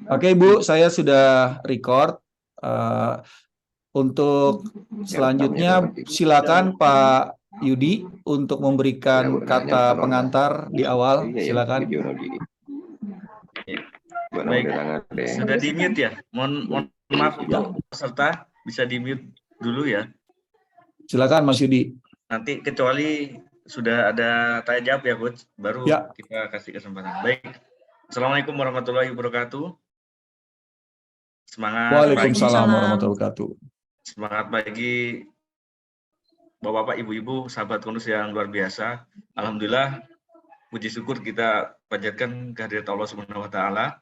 Oke, Bu, saya sudah record. Untuk selanjutnya, silakan Pak Yudi untuk memberikan kata pengantar di awal. Silakan. Baik, sudah di-mute ya? Mohon maaf untuk peserta, bisa di-mute dulu ya. Silakan, Mas Yudi. Nanti kecuali sudah ada tanya jawab ya, Coach, baru kita kasih kesempatan. Baik. Assalamualaikum warahmatullahi wabarakatuh. Semangat Waalaikumsalam warahmatullahi wabarakatuh. Semangat pagi Bapak-bapak, Ibu-ibu, sahabat Konus yang luar biasa. Alhamdulillah, puji syukur kita panjatkan kehadirat Allah Subhanahu wa taala.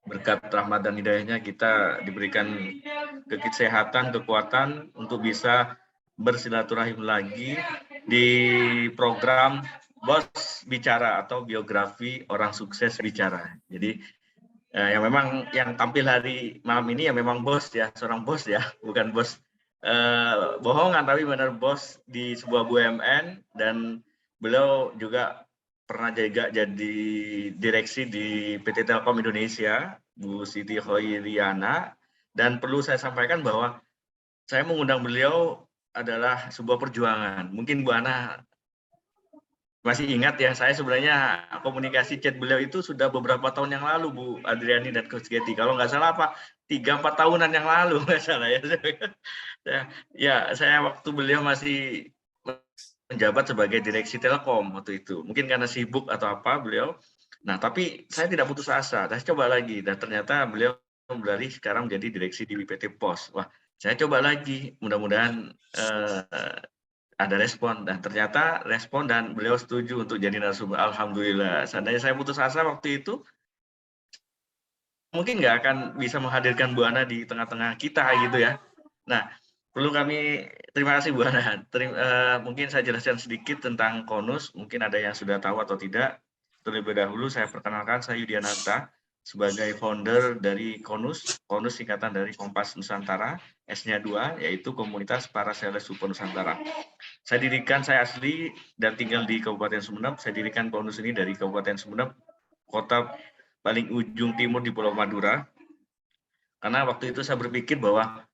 Berkat rahmat dan hidayahnya kita diberikan kesehatan, kekuatan untuk bisa bersilaturahim lagi di program Bos Bicara atau biografi orang sukses bicara. Jadi yang memang yang tampil hari malam ini ya memang bos ya, seorang bos ya, bukan bos bohongan tapi benar bos di sebuah BUMN, dan beliau juga pernah juga jadi direksi di PT Telkom Indonesia, Bu Siti Khoiriana. Dan perlu saya sampaikan bahwa saya mengundang beliau adalah sebuah perjuangan. Mungkin Bu Ana masih ingat ya, saya sebenarnya komunikasi chat beliau itu sudah beberapa tahun yang lalu, Bu Adriani dan Coach Getty. Kalau nggak salah 3-4 tahunan yang lalu, nggak salah ya. Ya, saya waktu beliau masih menjabat sebagai direksi Telkom waktu itu. Mungkin karena sibuk atau apa beliau. Nah, tapi saya tidak putus asa. Saya coba lagi, dan ternyata beliau beralih sekarang menjadi direksi di PT Pos. Wah, saya coba lagi. Mudah-mudahan ada respon, dan ternyata respon dan beliau setuju untuk jadi narasumber. Alhamdulillah. Seandainya saya putus asa waktu itu, mungkin nggak akan bisa menghadirkan Bu Ana di tengah-tengah kita gitu ya. Nah, perlu kami terima kasih Bu Ana. Mungkin saya jelaskan sedikit tentang Konus, mungkin ada yang sudah tahu atau tidak. Terlebih dahulu saya perkenalkan, saya Yudiananta sebagai founder dari Konus. Konus singkatan dari Kompas Nusantara, S-nya 2, yaitu Komunitas Para Sales Super Nusantara. Saya asli dan tinggal di Kabupaten Sumeneb. Saya dirikan Konus ini dari Kabupaten Sumeneb, kota paling ujung timur di Pulau Madura. Karena waktu itu saya berpikir bahwa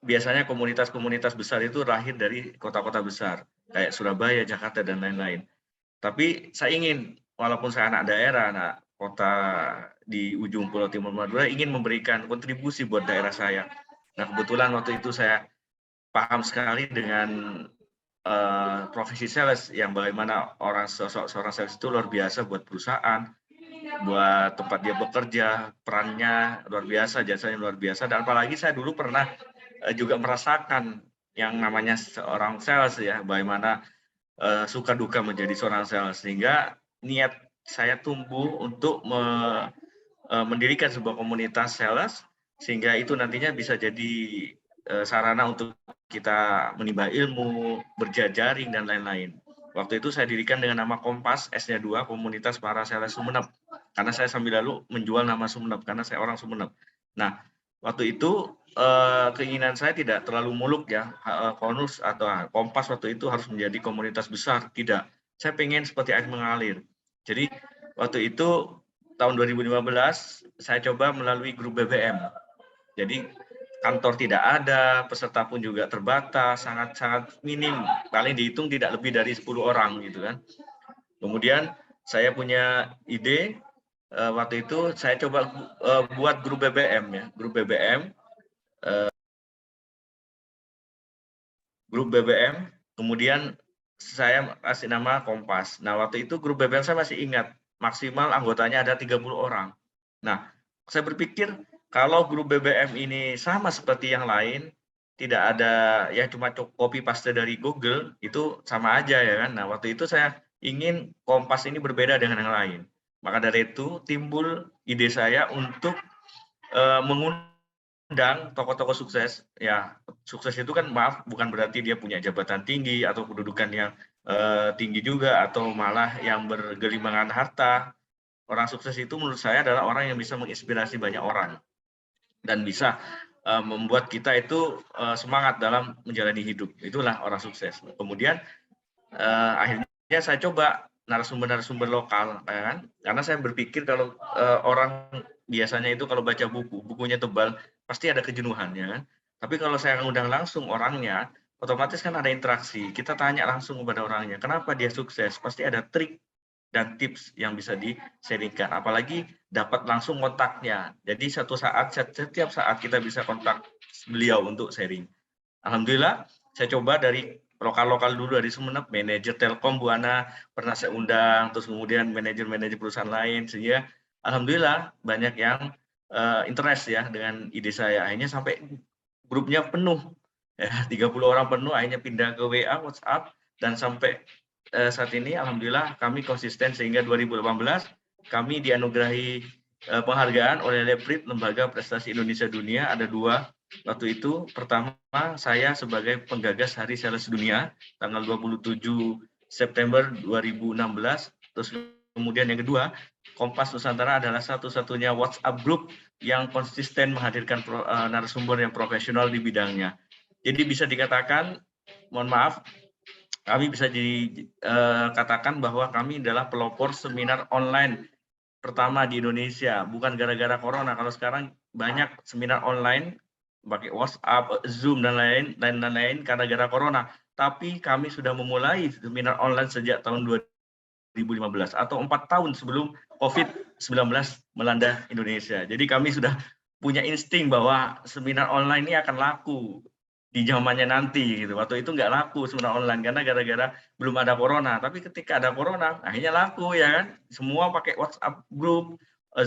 biasanya komunitas-komunitas besar itu lahir dari kota-kota besar, kayak Surabaya, Jakarta, dan lain-lain. Tapi saya ingin, walaupun saya anak daerah, anak kota di ujung Pulau Timur Madura, ingin memberikan kontribusi buat daerah saya. Nah, kebetulan waktu itu saya paham sekali dengan profesi sales, yang bagaimana seorang sales itu luar biasa buat perusahaan, buat tempat dia bekerja, perannya luar biasa, jasanya luar biasa. Dan apalagi saya dulu pernah juga merasakan yang namanya seorang sales ya, bagaimana suka duka menjadi seorang sales, sehingga niat saya tumbuh untuk mendirikan sebuah komunitas sales, sehingga itu nantinya bisa jadi sarana untuk kita menimba ilmu, berjejaring, dan lain-lain. Waktu itu saya dirikan dengan nama Kompas, S-nya 2, Komunitas Para Sales Sumeneb. Karena saya sambil lalu menjual nama Sumeneb, karena saya orang Sumeneb. Nah, waktu itu keinginan saya tidak terlalu muluk ya, Konus atau Kompas waktu itu harus menjadi komunitas besar. Tidak, saya pengen seperti air mengalir. Jadi waktu itu tahun 2015 saya coba melalui grup BBM. Jadi kantor tidak ada, peserta pun juga terbatas, sangat-sangat minim, paling dihitung tidak lebih dari 10 orang gitu kan. Kemudian saya punya ide, waktu itu saya coba buat grup BBM ya, grup BBM, kemudian saya kasih nama Kompas. Nah, waktu itu grup BBM saya masih ingat, maksimal anggotanya ada 30 orang. Nah, saya berpikir kalau grup BBM ini sama seperti yang lain, tidak ada ya cuma copy paste dari Google, itu sama aja ya kan. Nah, waktu itu saya ingin Kompas ini berbeda dengan yang lain. Maka dari itu timbul ide saya untuk mengundang tokoh-tokoh sukses. Ya, sukses itu kan maaf bukan berarti dia punya jabatan tinggi atau kedudukan yang tinggi juga, atau malah yang bergelimangan harta. Orang sukses itu menurut saya adalah orang yang bisa menginspirasi banyak orang dan bisa membuat kita itu semangat dalam menjalani hidup. Itulah orang sukses. Kemudian akhirnya saya coba narasumber-narasumber lokal, ya kan? Karena saya berpikir kalau orang biasanya itu kalau baca buku, bukunya tebal, pasti ada kejenuhan, ya kan? Tapi kalau saya undang langsung orangnya, otomatis kan ada interaksi. Kita tanya langsung kepada orangnya, kenapa dia sukses? Pasti ada trik dan tips yang bisa di-sharingkan. Apalagi dapat langsung kontaknya. Jadi setiap saat kita bisa kontak beliau untuk sharing. Alhamdulillah, saya coba dari lokal-lokal dulu dari Sumeneb, manajer Telkom Bu Ana pernah saya undang, terus kemudian manajer-manajer perusahaan lain, sehingga alhamdulillah banyak yang interest ya dengan ide saya. Akhirnya sampai grupnya penuh, ya, 30 orang penuh, akhirnya pindah ke WA, WhatsApp, dan sampai saat ini alhamdulillah kami konsisten sehingga 2018 kami dianugerahi penghargaan oleh Leprit, Lembaga Prestasi Indonesia Dunia, ada 2. Waktu itu pertama saya sebagai penggagas Hari Sales Dunia tanggal 27 September 2016. Terus kemudian yang kedua, Kompas Nusantara adalah satu-satunya WhatsApp group yang konsisten menghadirkan narasumber yang profesional di bidangnya. Jadi bisa dikatakan, mohon maaf, kami bisa dikatakan bahwa kami adalah pelopor seminar online pertama di Indonesia. Bukan gara-gara corona. Kalau sekarang banyak seminar online pakai WhatsApp, Zoom dan lain-lain karena gara corona. Tapi kami sudah memulai seminar online sejak tahun 2015 atau 4 tahun sebelum COVID-19 melanda Indonesia. Jadi kami sudah punya insting bahwa seminar online ini akan laku di zamannya nanti gitu. Waktu itu nggak laku seminar online karena gara-gara belum ada corona. Tapi ketika ada corona, akhirnya laku ya kan. Semua pakai WhatsApp group,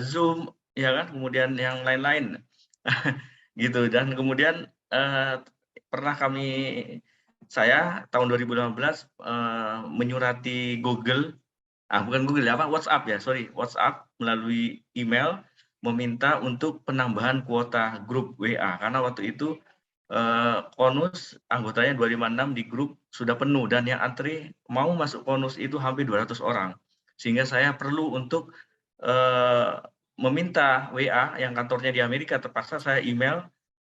Zoom ya kan, kemudian yang lain-lain. Gitu. Dan kemudian pernah saya tahun 2015 menyurati Google, bukan Google apa, WhatsApp ya, WhatsApp melalui email meminta untuk penambahan kuota grup WA karena waktu itu Konus anggotanya 256 di grup sudah penuh dan yang antri mau masuk Konus itu hampir 200 orang. Sehingga saya perlu untuk meminta WA yang kantornya di Amerika, terpaksa saya email.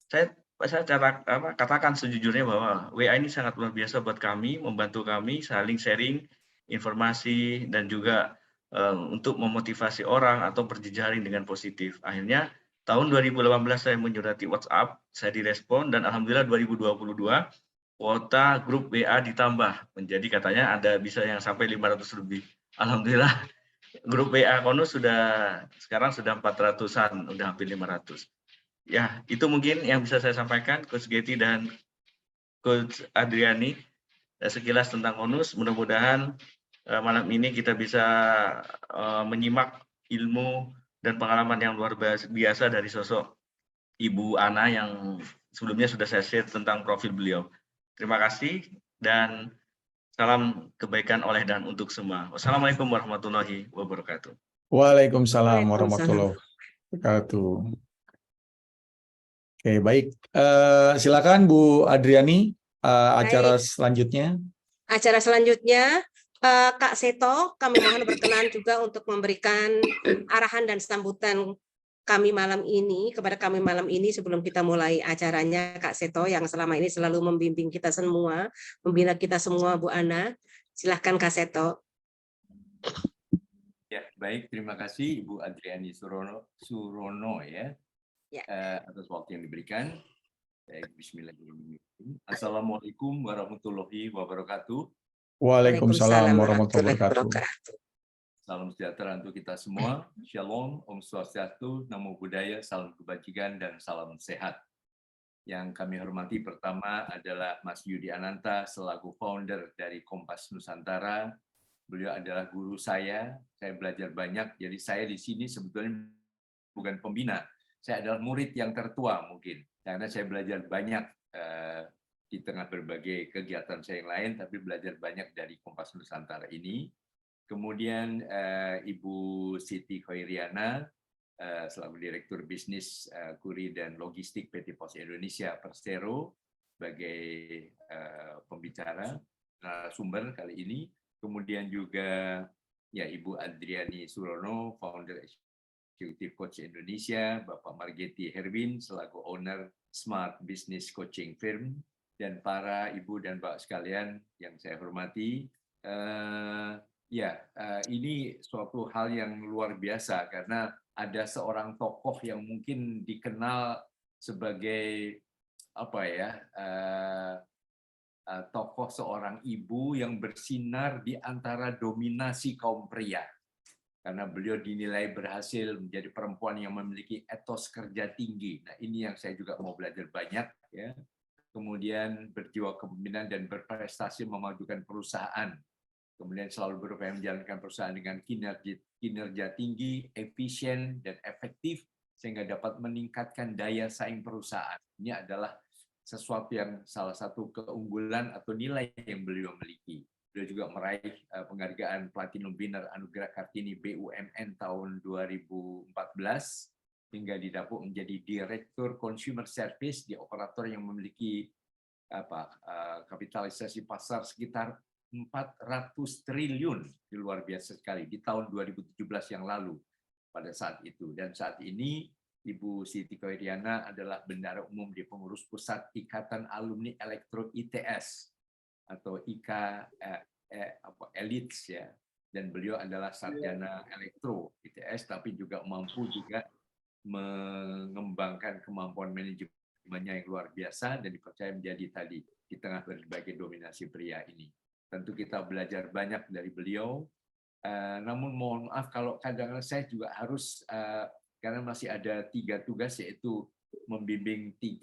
Saya katakan sejujurnya bahwa WA ini sangat luar biasa buat kami, membantu kami saling sharing informasi dan juga untuk memotivasi orang atau berjejaring dengan positif. Akhirnya tahun 2018 saya menyurati WhatsApp, saya direspon dan alhamdulillah 2022 kuota grup WA ditambah menjadi katanya ada bisa yang sampai 500 lebih. Alhamdulillah grup WA Konus sekarang sudah 400-an, udah hampir 500. Ya, itu mungkin yang bisa saya sampaikan, Coach Getty dan Coach Adriani. Sekilas tentang Konus, mudah-mudahan malam ini kita bisa menyimak ilmu dan pengalaman yang luar biasa dari sosok Ibu Ana yang sebelumnya sudah saya share tentang profil beliau. Terima kasih dan salam kebaikan oleh dan untuk semua. Wassalamualaikum warahmatullahi wabarakatuh. Waalaikumsalam warahmatullahi wabarakatuh. Oke, baik. Silakan Bu Adriani, acara selanjutnya. Acara selanjutnya, Kak Seto, kami mohon berkenan juga untuk memberikan arahan dan sambutan kepada kami malam ini sebelum kita mulai acaranya. Kak Seto yang selama ini selalu membimbing kita semua, membina kita semua, Bu Ana. Silahkan Kak Seto. Ya, baik. Terima kasih Ibu Adriani Surono ya. Atas waktu yang diberikan. Bismillahirrahmanirrahim. Assalamualaikum warahmatullahi wabarakatuh. Waalaikumsalam warahmatullahi wabarakatuh. Salam sejahtera untuk kita semua. Shalom, Om Swastiastu, Namo Buddhaya, salam kebajikan dan salam sehat. Yang kami hormati pertama adalah Mas Yudi Ananta selaku founder dari Kompas Nusantara. Beliau adalah guru saya belajar banyak. Jadi saya di sini sebetulnya bukan pembina. Saya adalah murid yang tertua mungkin, karena saya belajar banyak di tengah berbagai kegiatan saya yang lain, tapi belajar banyak dari Kompas Nusantara ini. Kemudian Ibu Siti Khairiana, selaku Direktur Bisnis Kurir dan Logistik PT Pos Indonesia Persero, sebagai pembicara narasumber kali ini. Kemudian juga ya Ibu Adriani Surono, founder Executive Coach Indonesia, Bapak Margeti Herwin selaku owner Smart Business Coaching Firm, dan para ibu dan bapak sekalian yang saya hormati, Ini suatu hal yang luar biasa karena ada seorang tokoh yang mungkin dikenal sebagai tokoh seorang ibu yang bersinar di antara dominasi kaum pria. Karena beliau dinilai berhasil menjadi perempuan yang memiliki etos kerja tinggi. Nah, ini yang saya juga mau belajar banyak, ya. Kemudian berjiwa kepemimpinan dan berprestasi memajukan perusahaan. Kemudian selalu berupaya menjalankan perusahaan dengan kinerja tinggi, efisien, dan efektif, sehingga dapat meningkatkan daya saing perusahaan. Ini adalah sesuatu yang salah satu keunggulan atau nilai yang beliau miliki. Beliau juga meraih penghargaan Platinum Winner Anugerah Kartini BUMN tahun 2014, hingga didapuk menjadi Direktur Consumer Service di operator yang memiliki kapitalisasi pasar sekitar 400 triliun, luar biasa sekali, di tahun 2017 yang lalu pada saat itu. Dan saat ini Ibu Siti Koiriana adalah Bendara Umum di Pengurus Pusat Ikatan Alumni Elektro ITS atau Elites, ya. Dan beliau adalah sarjana elektro ITS, tapi juga mampu juga mengembangkan kemampuan manajemennya yang luar biasa dan dipercaya menjadi tadi di tengah berbagai dominasi pria ini. Tentu kita belajar banyak dari beliau. Namun mohon maaf kalau kadang-kadang saya juga harus karena masih ada 3 tugas, yaitu membimbing 2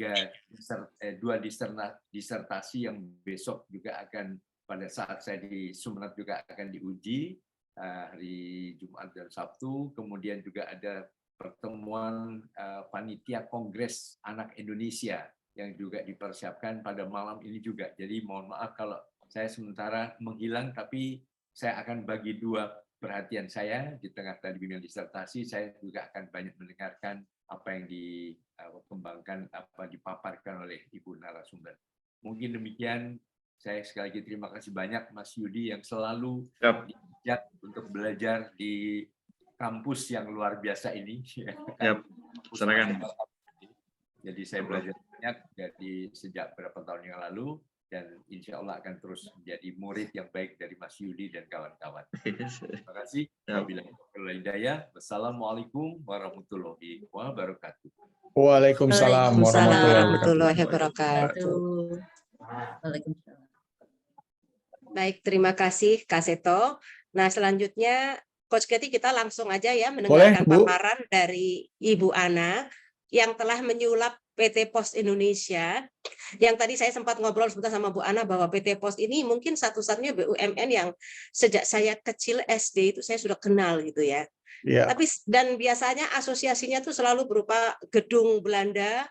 disertasi yang besok juga akan pada saat saya di Sumeneb juga akan diuji hari Jumat dan Sabtu. Kemudian juga ada pertemuan panitia Kongres Anak Indonesia yang juga dipersiapkan pada malam ini juga. Jadi mohon maaf kalau saya sementara menghilang, tapi saya akan bagi 2 perhatian saya di tengah tadi bimbingan disertasi. Saya juga akan banyak mendengarkan apa yang dikembangkan, dipaparkan oleh Ibu narasumber. Mungkin demikian. Saya sekali lagi terima kasih banyak Mas Yudi yang selalu diajak untuk belajar di kampus yang luar biasa ini. Silakan. Jadi saya belajar banyak dari sejak beberapa tahun yang lalu, dan insya Allah akan terus menjadi murid yang baik dari Mas Yudi dan kawan-kawan. Terima kasih. Wassalamualaikum warahmatullahi wabarakatuh. Waalaikumsalam warahmatullahi wabarakatuh. Baik, terima kasih Kak Seto. Nah, selanjutnya Coach Katy, kita langsung aja ya mendengarkan paparan dari Ibu Ana yang telah menyulap PT Pos Indonesia. Yang tadi saya sempat ngobrol sebentar sama Bu Ana bahwa PT Pos ini mungkin satu-satunya BUMN yang sejak saya kecil SD itu saya sudah kenal gitu ya. Tapi dan biasanya asosiasinya tuh selalu berupa gedung Belanda,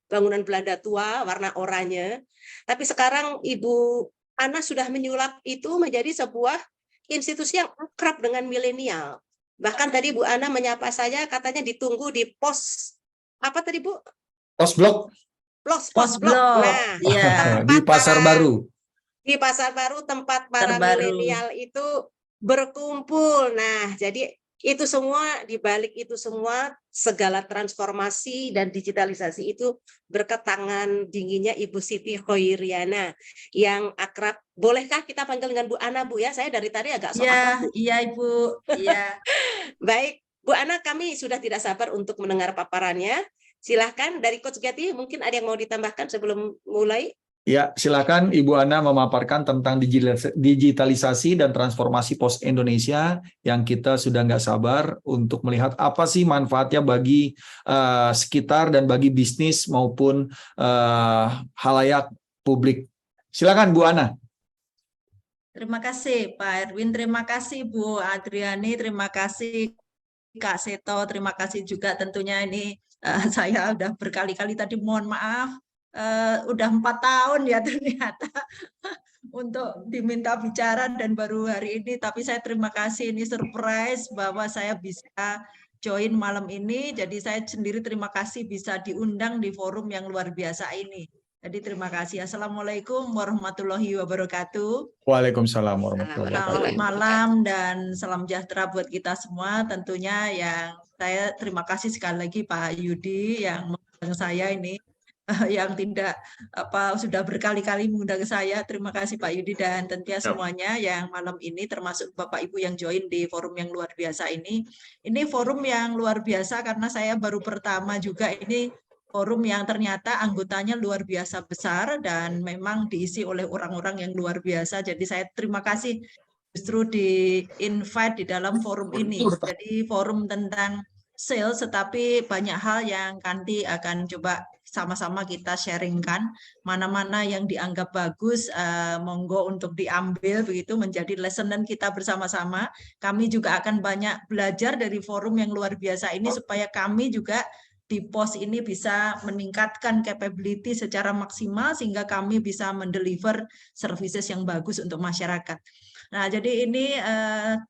bangunan Belanda tua warna oranye. Tapi sekarang Ibu Ana sudah menyulap itu menjadi sebuah institusi yang akrab dengan milenial. Bahkan tadi Bu Ana menyapa saya, katanya ditunggu di pos apa tadi Bu? Pos blok. Pos blok. Nah, ya. Di Pasar Baru. Di Pasar Baru tempat para milenial itu berkumpul. Nah, jadi itu semua, di balik itu semua, segala transformasi dan digitalisasi itu berkat tangan dinginnya Ibu Siti Koiriana yang akrab. Bolehkah kita panggil dengan Bu Ana, Bu ya? Saya dari tadi agak sok akrab. Iya, Ibu. Iya. Baik, Bu Ana, kami sudah tidak sabar untuk mendengar paparannya. Silahkan dari Coach Katy, mungkin ada yang mau ditambahkan sebelum mulai? Ya, silakan Ibu Ana memaparkan tentang digitalisasi dan transformasi Pos Indonesia yang kita sudah nggak sabar untuk melihat apa sih manfaatnya bagi sekitar dan bagi bisnis maupun halayak publik. Silakan Bu Ana. Terima kasih Pak Erwin, terima kasih Bu Adriani, terima kasih Kak Seto, terima kasih juga tentunya ini saya udah berkali-kali tadi mohon maaf. Udah 4 tahun ya ternyata untuk diminta bicara dan baru hari ini, tapi saya terima kasih, ini surprise bahwa saya bisa join malam ini, jadi saya sendiri terima kasih bisa diundang di forum yang luar biasa ini. Jadi terima kasih. Assalamualaikum warahmatullahi wabarakatuh. Waalaikumsalam warahmatullahi wabarakatuh. Selamat malam dan salam sejahtera buat kita semua. Tentunya yang saya terima kasih sekali lagi Pak Yudi yang mengundang saya ini. yang tidak sudah berkali-kali mengundang saya. Terima kasih Pak Yudi dan tentunya semuanya yang malam ini, termasuk Bapak Ibu yang join di forum yang luar biasa ini. Ini forum yang luar biasa karena saya baru pertama juga, ini forum yang ternyata anggotanya luar biasa besar dan memang diisi oleh orang-orang yang luar biasa. Jadi saya terima kasih justru di-invite di dalam forum ini. Jadi forum tentang sales, tetapi banyak hal yang nanti akan coba sama-sama kita sharingkan, mana-mana yang dianggap bagus, monggo untuk diambil begitu menjadi lesson dan kita bersama-sama. Kami juga akan banyak belajar dari forum yang luar biasa ini supaya kami juga di pos ini bisa meningkatkan capability secara maksimal sehingga kami bisa mendeliver services yang bagus untuk masyarakat. Nah, jadi ini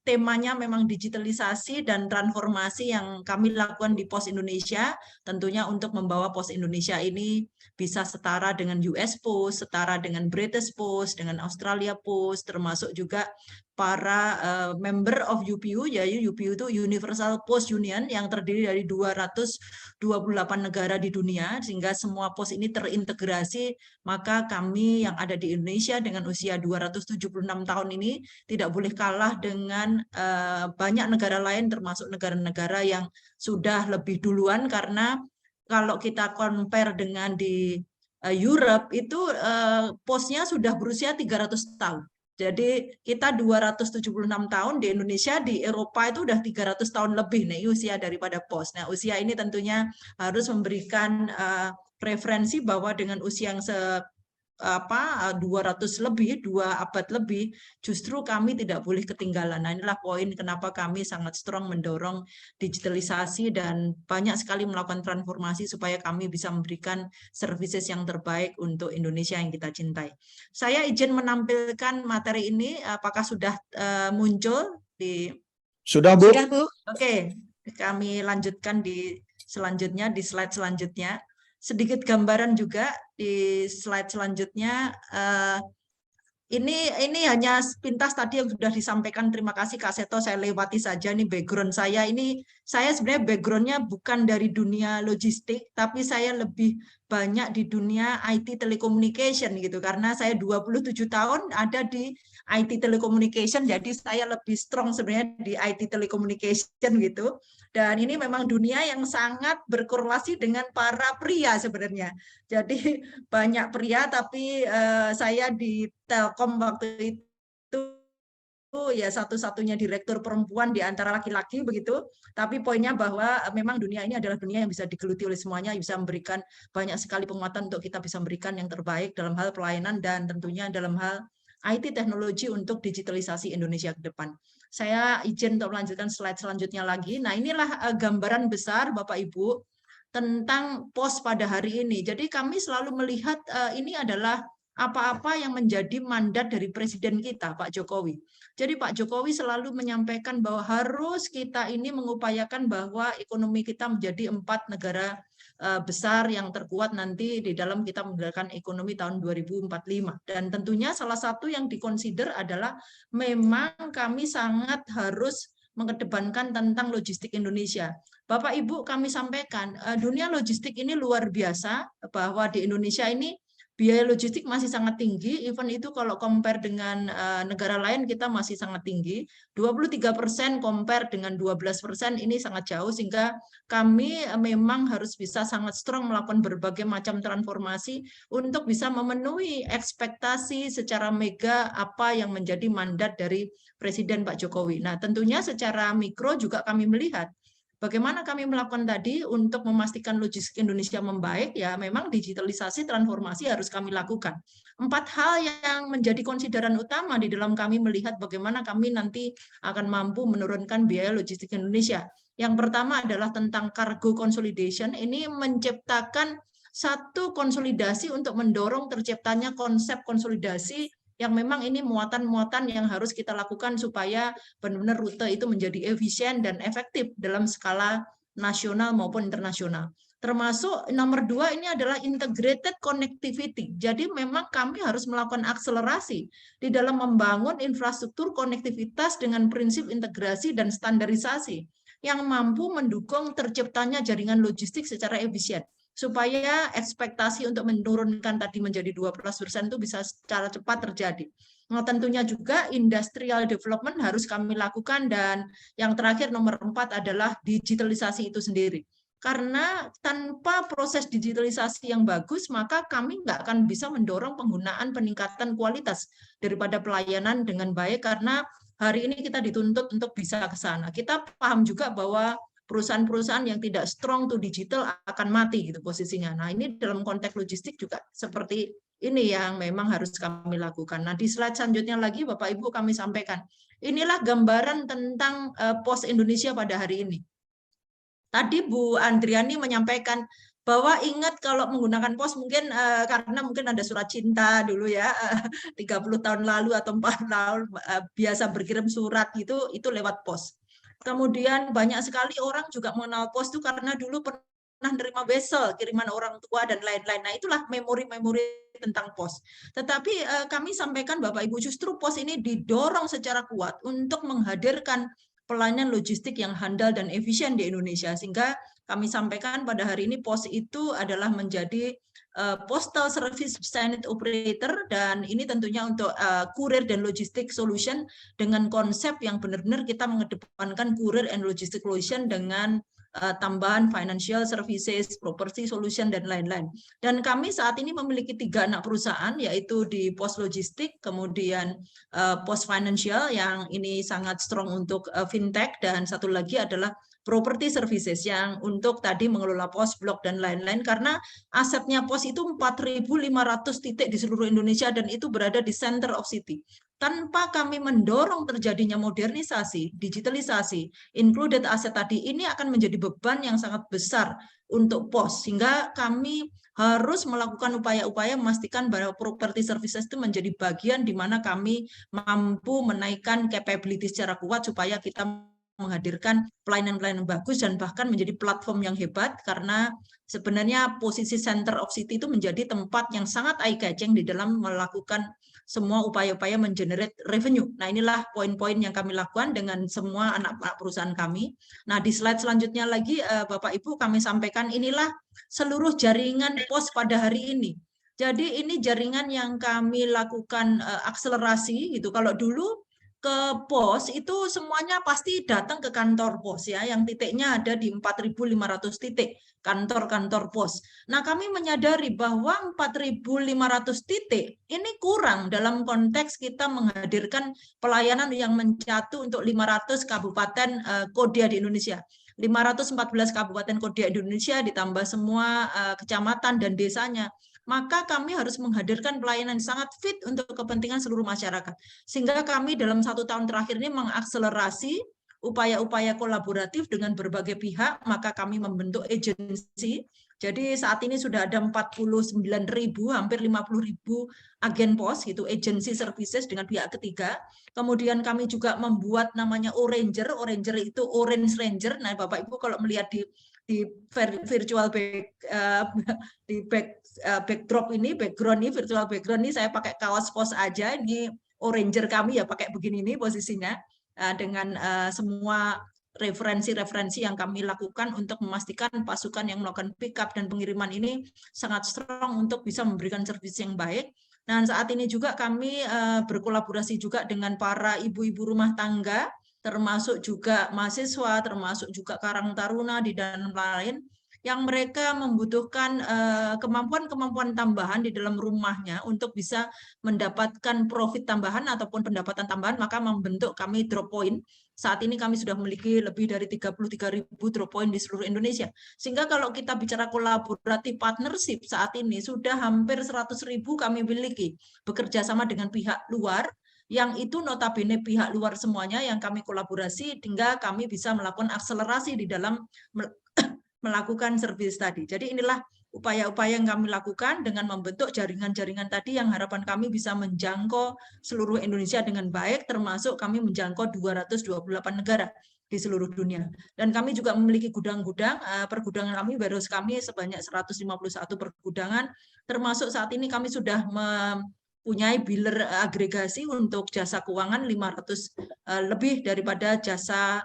temanya memang digitalisasi dan transformasi yang kami lakukan di Pos Indonesia, tentunya untuk membawa Pos Indonesia ini bisa setara dengan US Post, setara dengan British Post, dengan Australia Post, termasuk juga para member of UPU, yaitu UPU itu Universal Post Union yang terdiri dari 228 negara di dunia, sehingga semua pos ini terintegrasi. Maka kami yang ada di Indonesia dengan usia 276 tahun ini tidak boleh kalah dengan banyak negara lain, termasuk negara-negara yang sudah lebih duluan, karena kalau kita compare dengan di Europe itu posnya sudah berusia 300 tahun. Jadi kita 276 tahun di Indonesia, di Eropa itu udah 300 tahun lebih nih usia daripada pos. Nah, usia ini tentunya harus memberikan preferensi bahwa dengan usia yang 200 lebih, 2 abad lebih, justru kami tidak boleh ketinggalan. Nah, inilah poin kenapa kami sangat strong mendorong digitalisasi dan banyak sekali melakukan transformasi supaya kami bisa memberikan services yang terbaik untuk Indonesia yang kita cintai. Saya izin menampilkan materi ini, apakah sudah muncul di... Sudah, Bu? Sudah, Bu. Oke, kami lanjutkan di selanjutnya, di slide selanjutnya. Sedikit gambaran juga di slide selanjutnya. Ini hanya pintas tadi yang sudah disampaikan. Terima kasih Kak Seto, saya lewati saja nih background saya. Ini saya sebenarnya backgroundnya bukan dari dunia logistik, tapi saya lebih banyak di dunia IT telecommunication gitu. Karena saya 27 tahun ada di IT telecommunication, jadi saya lebih strong sebenarnya di IT telecommunication gitu. Dan ini memang dunia yang sangat berkorelasi dengan para pria sebenarnya. Jadi banyak pria, tapi saya di Telkom waktu itu ya satu-satunya direktur perempuan di antara laki-laki begitu. Tapi poinnya bahwa memang dunia ini adalah dunia yang bisa digeluti oleh semuanya, bisa memberikan banyak sekali penguatan untuk kita bisa memberikan yang terbaik dalam hal pelayanan dan tentunya dalam hal IT teknologi untuk digitalisasi Indonesia ke depan. Saya izin untuk melanjutkan slide selanjutnya lagi. Nah, inilah gambaran besar Bapak Ibu tentang pos pada hari ini. Jadi kami selalu melihat ini adalah apa-apa yang menjadi mandat dari Presiden kita, Pak Jokowi. Jadi Pak Jokowi selalu menyampaikan bahwa harus kita ini mengupayakan bahwa ekonomi kita menjadi 4 negara besar yang terkuat nanti di dalam kita menggerakkan ekonomi tahun 2045. Dan tentunya salah satu yang dikonsider adalah memang kami sangat harus mengedepankan tentang logistik Indonesia. Bapak Ibu, kami sampaikan dunia logistik ini luar biasa, bahwa di Indonesia ini biaya logistik masih sangat tinggi, even itu kalau compare dengan negara lain kita masih sangat tinggi, 23% compare dengan 12%, ini sangat jauh, sehingga kami memang harus bisa sangat strong melakukan berbagai macam transformasi untuk bisa memenuhi ekspektasi secara mega apa yang menjadi mandat dari Presiden Pak Jokowi. Nah, tentunya secara mikro juga kami melihat bagaimana kami melakukan tadi untuk memastikan logistik Indonesia membaik, ya memang digitalisasi transformasi harus kami lakukan. 4 hal yang menjadi konsideran utama di dalam kami melihat bagaimana kami nanti akan mampu menurunkan biaya logistik Indonesia. Yang pertama adalah tentang cargo consolidation, ini menciptakan satu konsolidasi untuk mendorong terciptanya konsep konsolidasi yang memang ini muatan-muatan yang harus kita lakukan supaya benar-benar rute itu menjadi efisien dan efektif dalam skala nasional maupun internasional. Termasuk nomor 2 ini adalah integrated connectivity. Jadi memang kami harus melakukan akselerasi di dalam membangun infrastruktur konektivitas dengan prinsip integrasi dan standarisasi yang mampu mendukung terciptanya jaringan logistik secara efisien. supaya ekspektasi untuk menurunkan tadi menjadi 12% itu bisa secara cepat terjadi. Nah, tentunya juga industrial development harus kami lakukan, dan yang terakhir nomor 4 adalah digitalisasi itu sendiri. Karena tanpa proses digitalisasi yang bagus, maka kami nggak akan bisa mendorong penggunaan peningkatan kualitas daripada pelayanan dengan baik, karena hari ini kita dituntut untuk bisa ke sana. Kita paham juga bahwa perusahaan-perusahaan yang tidak strong to digital akan mati gitu posisinya. Nah, ini dalam konteks logistik juga seperti ini yang memang harus kami lakukan. Nah, di slide selanjutnya lagi, Bapak Ibu, kami sampaikan. Inilah gambaran tentang POS Indonesia pada hari ini. Tadi Bu Andriani menyampaikan bahwa ingat kalau menggunakan POS mungkin karena mungkin ada surat cinta dulu ya, 30 tahun lalu atau 4 tahun biasa berkirim surat itu lewat POS. Kemudian banyak sekali orang juga mengenal POS itu karena dulu pernah nerima wesel, kiriman orang tua dan lain-lain. Nah, itulah memori-memori tentang POS. Tetapi kami sampaikan Bapak Ibu, justru POS ini didorong secara kuat untuk menghadirkan pelayanan logistik yang handal dan efisien di Indonesia, sehingga kami sampaikan pada hari ini POS itu adalah menjadi Postal Service Standard Operator, dan ini tentunya untuk kurir dan logistik solution dengan konsep yang benar-benar kita mengedepankan kurir and logistic solution dengan tambahan financial services, property solution, dan lain-lain. Dan kami saat ini memiliki 3 anak perusahaan, yaitu di pos logistik, kemudian pos financial yang ini sangat strong untuk fintech, dan satu lagi adalah property services yang untuk tadi mengelola pos, blok, dan lain-lain, karena asetnya pos itu 4.500 titik di seluruh Indonesia dan itu berada di center of city. Tanpa kami mendorong terjadinya modernisasi, digitalisasi, included aset tadi, ini akan menjadi beban yang sangat besar untuk pos, sehingga kami harus melakukan upaya-upaya memastikan bahwa property services itu menjadi bagian di mana kami mampu menaikkan capability secara kuat supaya kita menghadirkan pelayanan-pelayanan bagus dan bahkan menjadi platform yang hebat, karena sebenarnya posisi center of city itu menjadi tempat yang sangat eye-catching di dalam melakukan semua upaya-upaya mengenerate revenue. Nah, inilah poin-poin yang kami lakukan dengan semua anak-anak perusahaan kami. Nah, di slide selanjutnya lagi, Bapak Ibu, kami sampaikan inilah seluruh jaringan pos pada hari ini. Jadi ini jaringan yang kami lakukan akselerasi gitu. Kalau dulu ke pos itu semuanya pasti datang ke kantor pos ya, yang titiknya ada di 4.500 titik kantor-kantor pos. Nah, kami menyadari bahwa 4.500 titik ini kurang dalam konteks kita menghadirkan pelayanan yang mencatu untuk 500 kabupaten kota di Indonesia. 514 kabupaten kota di Indonesia ditambah semua kecamatan dan desanya. Maka kami harus menghadirkan pelayanan sangat fit untuk kepentingan seluruh masyarakat. Sehingga kami dalam 1 tahun terakhir ini mengakselerasi upaya-upaya kolaboratif dengan berbagai pihak, maka kami membentuk agensi. Jadi saat ini sudah ada 49.000, hampir 50.000 agen pos, gitu, agency services dengan pihak ketiga. Kemudian kami juga membuat namanya Oranger. Oranger itu Orange Ranger. Nah, Bapak Ibu kalau melihat di virtual backdrop ini, background ini, virtual background ini saya pakai kaos pos aja, ini Oranger kami ya pakai begini nih posisinya, dengan semua referensi-referensi yang kami lakukan untuk memastikan pasukan yang melakukan pickup dan pengiriman ini sangat strong untuk bisa memberikan servis yang baik. Dan saat ini juga kami berkolaborasi juga dengan para ibu-ibu rumah tangga, termasuk juga mahasiswa, termasuk juga Karang Taruna di dalam lain, yang mereka membutuhkan kemampuan-kemampuan tambahan di dalam rumahnya untuk bisa mendapatkan profit tambahan ataupun pendapatan tambahan, maka membentuk kami drop point. Saat ini kami sudah memiliki lebih dari 33.000 drop point di seluruh Indonesia. Sehingga kalau kita bicara kolaboratif partnership saat ini sudah hampir 100.000 kami miliki, bekerja sama dengan pihak luar, yang itu notabene pihak luar semuanya yang kami kolaborasi, hingga kami bisa melakukan akselerasi di dalam melakukan servis tadi. Jadi inilah upaya-upaya yang kami lakukan dengan membentuk jaringan-jaringan tadi yang harapan kami bisa menjangkau seluruh Indonesia dengan baik, termasuk kami menjangkau 228 negara di seluruh dunia. Dan kami juga memiliki gudang-gudang, pergudangan kami, warehouse kami sebanyak 151 pergudangan, termasuk saat ini kami sudah mempunyai biller agregasi untuk jasa keuangan 500 lebih daripada jasa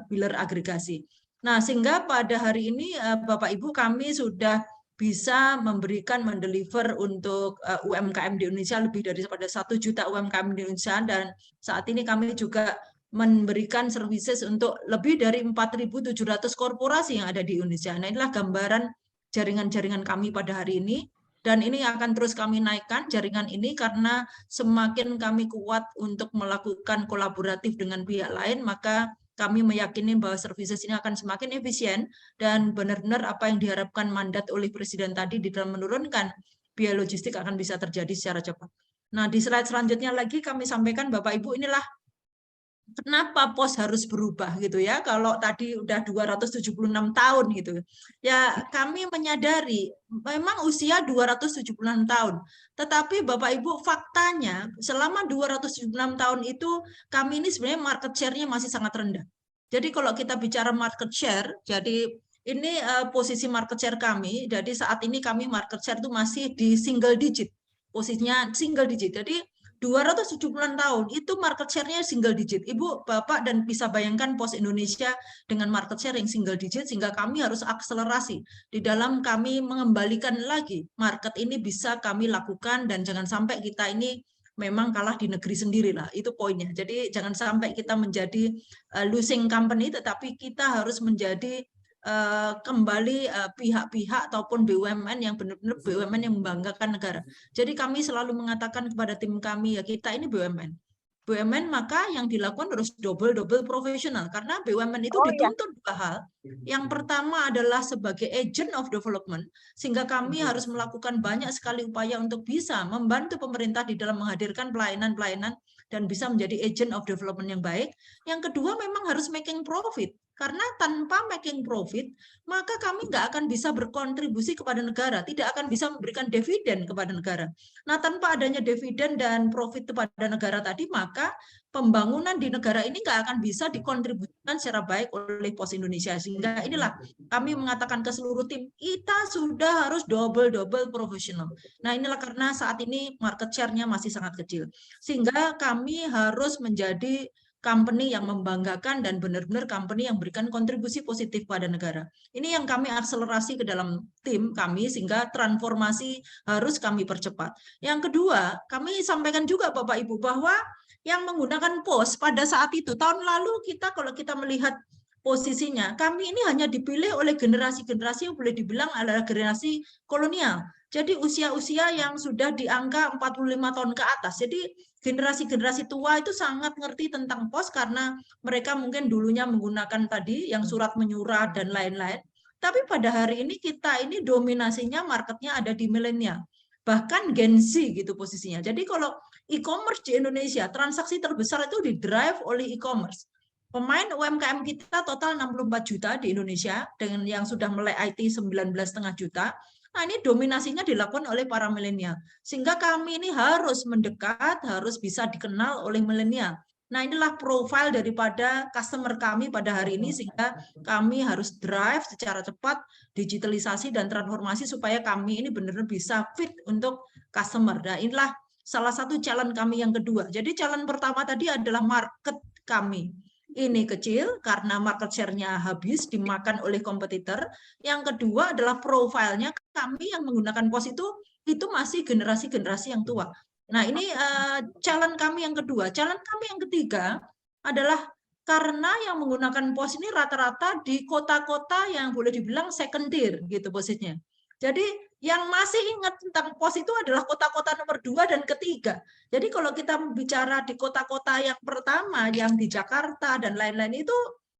biller agregasi. Nah, sehingga pada hari ini Bapak Ibu kami sudah bisa memberikan mendeliver untuk UMKM di Indonesia lebih daripada 1 juta UMKM di Indonesia, dan saat ini kami juga memberikan services untuk lebih dari 4.700 korporasi yang ada di Indonesia. Nah, inilah gambaran jaringan-jaringan kami pada hari ini, dan ini akan terus kami naikkan jaringan ini karena semakin kami kuat untuk melakukan kolaboratif dengan pihak lain, maka kami meyakini bahwa services ini akan semakin efisien dan benar-benar apa yang diharapkan mandat oleh Presiden tadi di dalam menurunkan biaya logistik akan bisa terjadi secara cepat. Nah, di slide selanjutnya lagi kami sampaikan Bapak Ibu, inilah kenapa POS harus berubah gitu ya, kalau tadi udah 276 tahun gitu. Ya, kami menyadari memang usia 276 tahun. Tetapi Bapak Ibu, faktanya selama 276 tahun itu kami ini sebenarnya market share-nya masih sangat rendah. Jadi kalau kita bicara market share, jadi ini posisi market share kami, jadi saat ini kami market share itu masih di single digit. Posisinya single digit. Jadi 276 tahun itu market share-nya single digit. Ibu, Bapak, dan bisa bayangkan POS Indonesia dengan market share yang single digit, sehingga kami harus akselerasi di dalam kami mengembalikan lagi market ini bisa kami lakukan, dan jangan sampai kita ini memang kalah di negeri sendiri lah, itu poinnya. Jadi jangan sampai kita menjadi losing company, tetapi kita harus menjadi kembali pihak-pihak ataupun BUMN yang benar-benar BUMN yang membanggakan negara. Jadi kami selalu mengatakan kepada tim kami, ya kita ini BUMN. BUMN maka yang dilakukan harus double profesional, karena BUMN itu dituntut 2 hal. Yang pertama adalah sebagai agent of development, sehingga kami harus melakukan banyak sekali upaya untuk bisa membantu pemerintah di dalam menghadirkan pelayanan-pelayanan dan bisa menjadi agent of development yang baik. Yang kedua memang harus making profit. Karena tanpa making profit, maka kami nggak akan bisa berkontribusi kepada negara, tidak akan bisa memberikan dividen kepada negara. Nah, tanpa adanya dividen dan profit kepada negara tadi, maka pembangunan di negara ini nggak akan bisa dikontribusikan secara baik oleh POS Indonesia. Sehingga inilah kami mengatakan ke seluruh tim, kita sudah harus double profesional. Nah, inilah karena saat ini market share-nya masih sangat kecil. Sehingga kami harus menjadi company yang membanggakan dan benar-benar company yang berikan kontribusi positif pada negara. Ini yang kami akselerasi ke dalam tim kami, sehingga transformasi harus kami percepat. Yang kedua, kami sampaikan juga Bapak Ibu bahwa yang menggunakan POS pada saat itu, tahun lalu kita kalau kita melihat posisinya, kami ini hanya dipilih oleh generasi-generasi yang boleh dibilang adalah generasi kolonial. Jadi usia-usia yang sudah di angka 45 tahun ke atas. Jadi generasi-generasi tua itu sangat ngerti tentang POS karena mereka mungkin dulunya menggunakan tadi yang surat menyurat dan lain-lain. Tapi pada hari ini kita ini dominasinya marketnya ada di milenial. Bahkan Gen Z gitu posisinya. Jadi kalau e-commerce di Indonesia, transaksi terbesar itu di-drive oleh e-commerce. Pemain UMKM kita total 64 juta di Indonesia, dengan yang sudah mulai IT 19,5 juta. Nah, ini dominasinya dilakukan oleh para milenial. Sehingga kami ini harus mendekat, harus bisa dikenal oleh milenial. Nah, inilah profil daripada customer kami pada hari ini, sehingga kami harus drive secara cepat digitalisasi dan transformasi supaya kami ini benar-benar bisa fit untuk customer. Nah, inilah salah satu challenge kami yang kedua. Jadi challenge pertama tadi adalah market kami. Ini kecil karena market share-nya habis dimakan oleh kompetitor. Yang kedua adalah profilnya kami yang menggunakan POS itu masih generasi-generasi yang tua. Nah, ini challenge kami yang kedua. Challenge kami yang ketiga adalah karena yang menggunakan POS ini rata-rata di kota-kota yang boleh dibilang second tier gitu posisinya. Jadi yang masih ingat tentang POS itu adalah kota-kota nomor 2 dan ketiga. Jadi kalau kita bicara di kota-kota yang pertama, yang di Jakarta dan lain-lain itu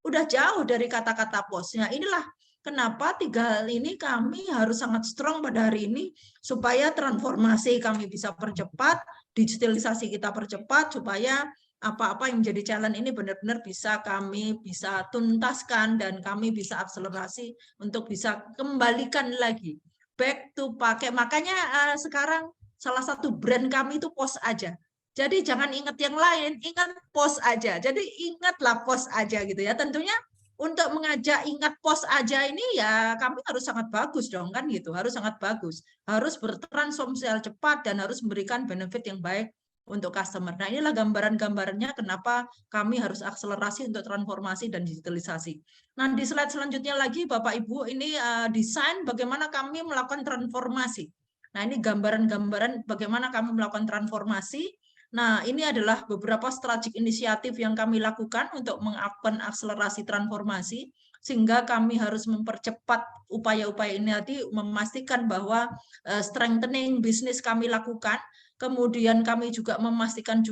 udah jauh dari kata-kata POS. Nah, inilah kenapa 3 hal ini kami harus sangat strong pada hari ini supaya transformasi kami bisa percepat, digitalisasi kita percepat, supaya apa-apa yang menjadi challenge ini benar-benar bisa kami bisa tuntaskan dan kami bisa akselerasi untuk bisa kembalikan lagi back to pakai. Makanya sekarang salah satu brand kami itu POS aja. Jadi jangan ingat yang lain, ingat POS aja. Jadi ingatlah POS aja gitu ya. Tentunya untuk mengajak ingat POS aja ini ya kami harus sangat bagus dong kan gitu. Harus sangat bagus. Harus bertransformasi cepat dan harus memberikan benefit yang baik untuk customer. Nah, inilah gambaran-gambarannya kenapa kami harus akselerasi untuk transformasi dan digitalisasi. Nah, di slide selanjutnya lagi, Bapak Ibu, ini desain bagaimana kami melakukan transformasi. Nah, ini gambaran-gambaran bagaimana kami melakukan transformasi. Nah, ini adalah beberapa strategik inisiatif yang kami lakukan untuk melakukan akselerasi transformasi, sehingga kami harus mempercepat upaya-upaya ini tadi, memastikan bahwa strengthening bisnis kami lakukan. Kemudian kami juga memastikan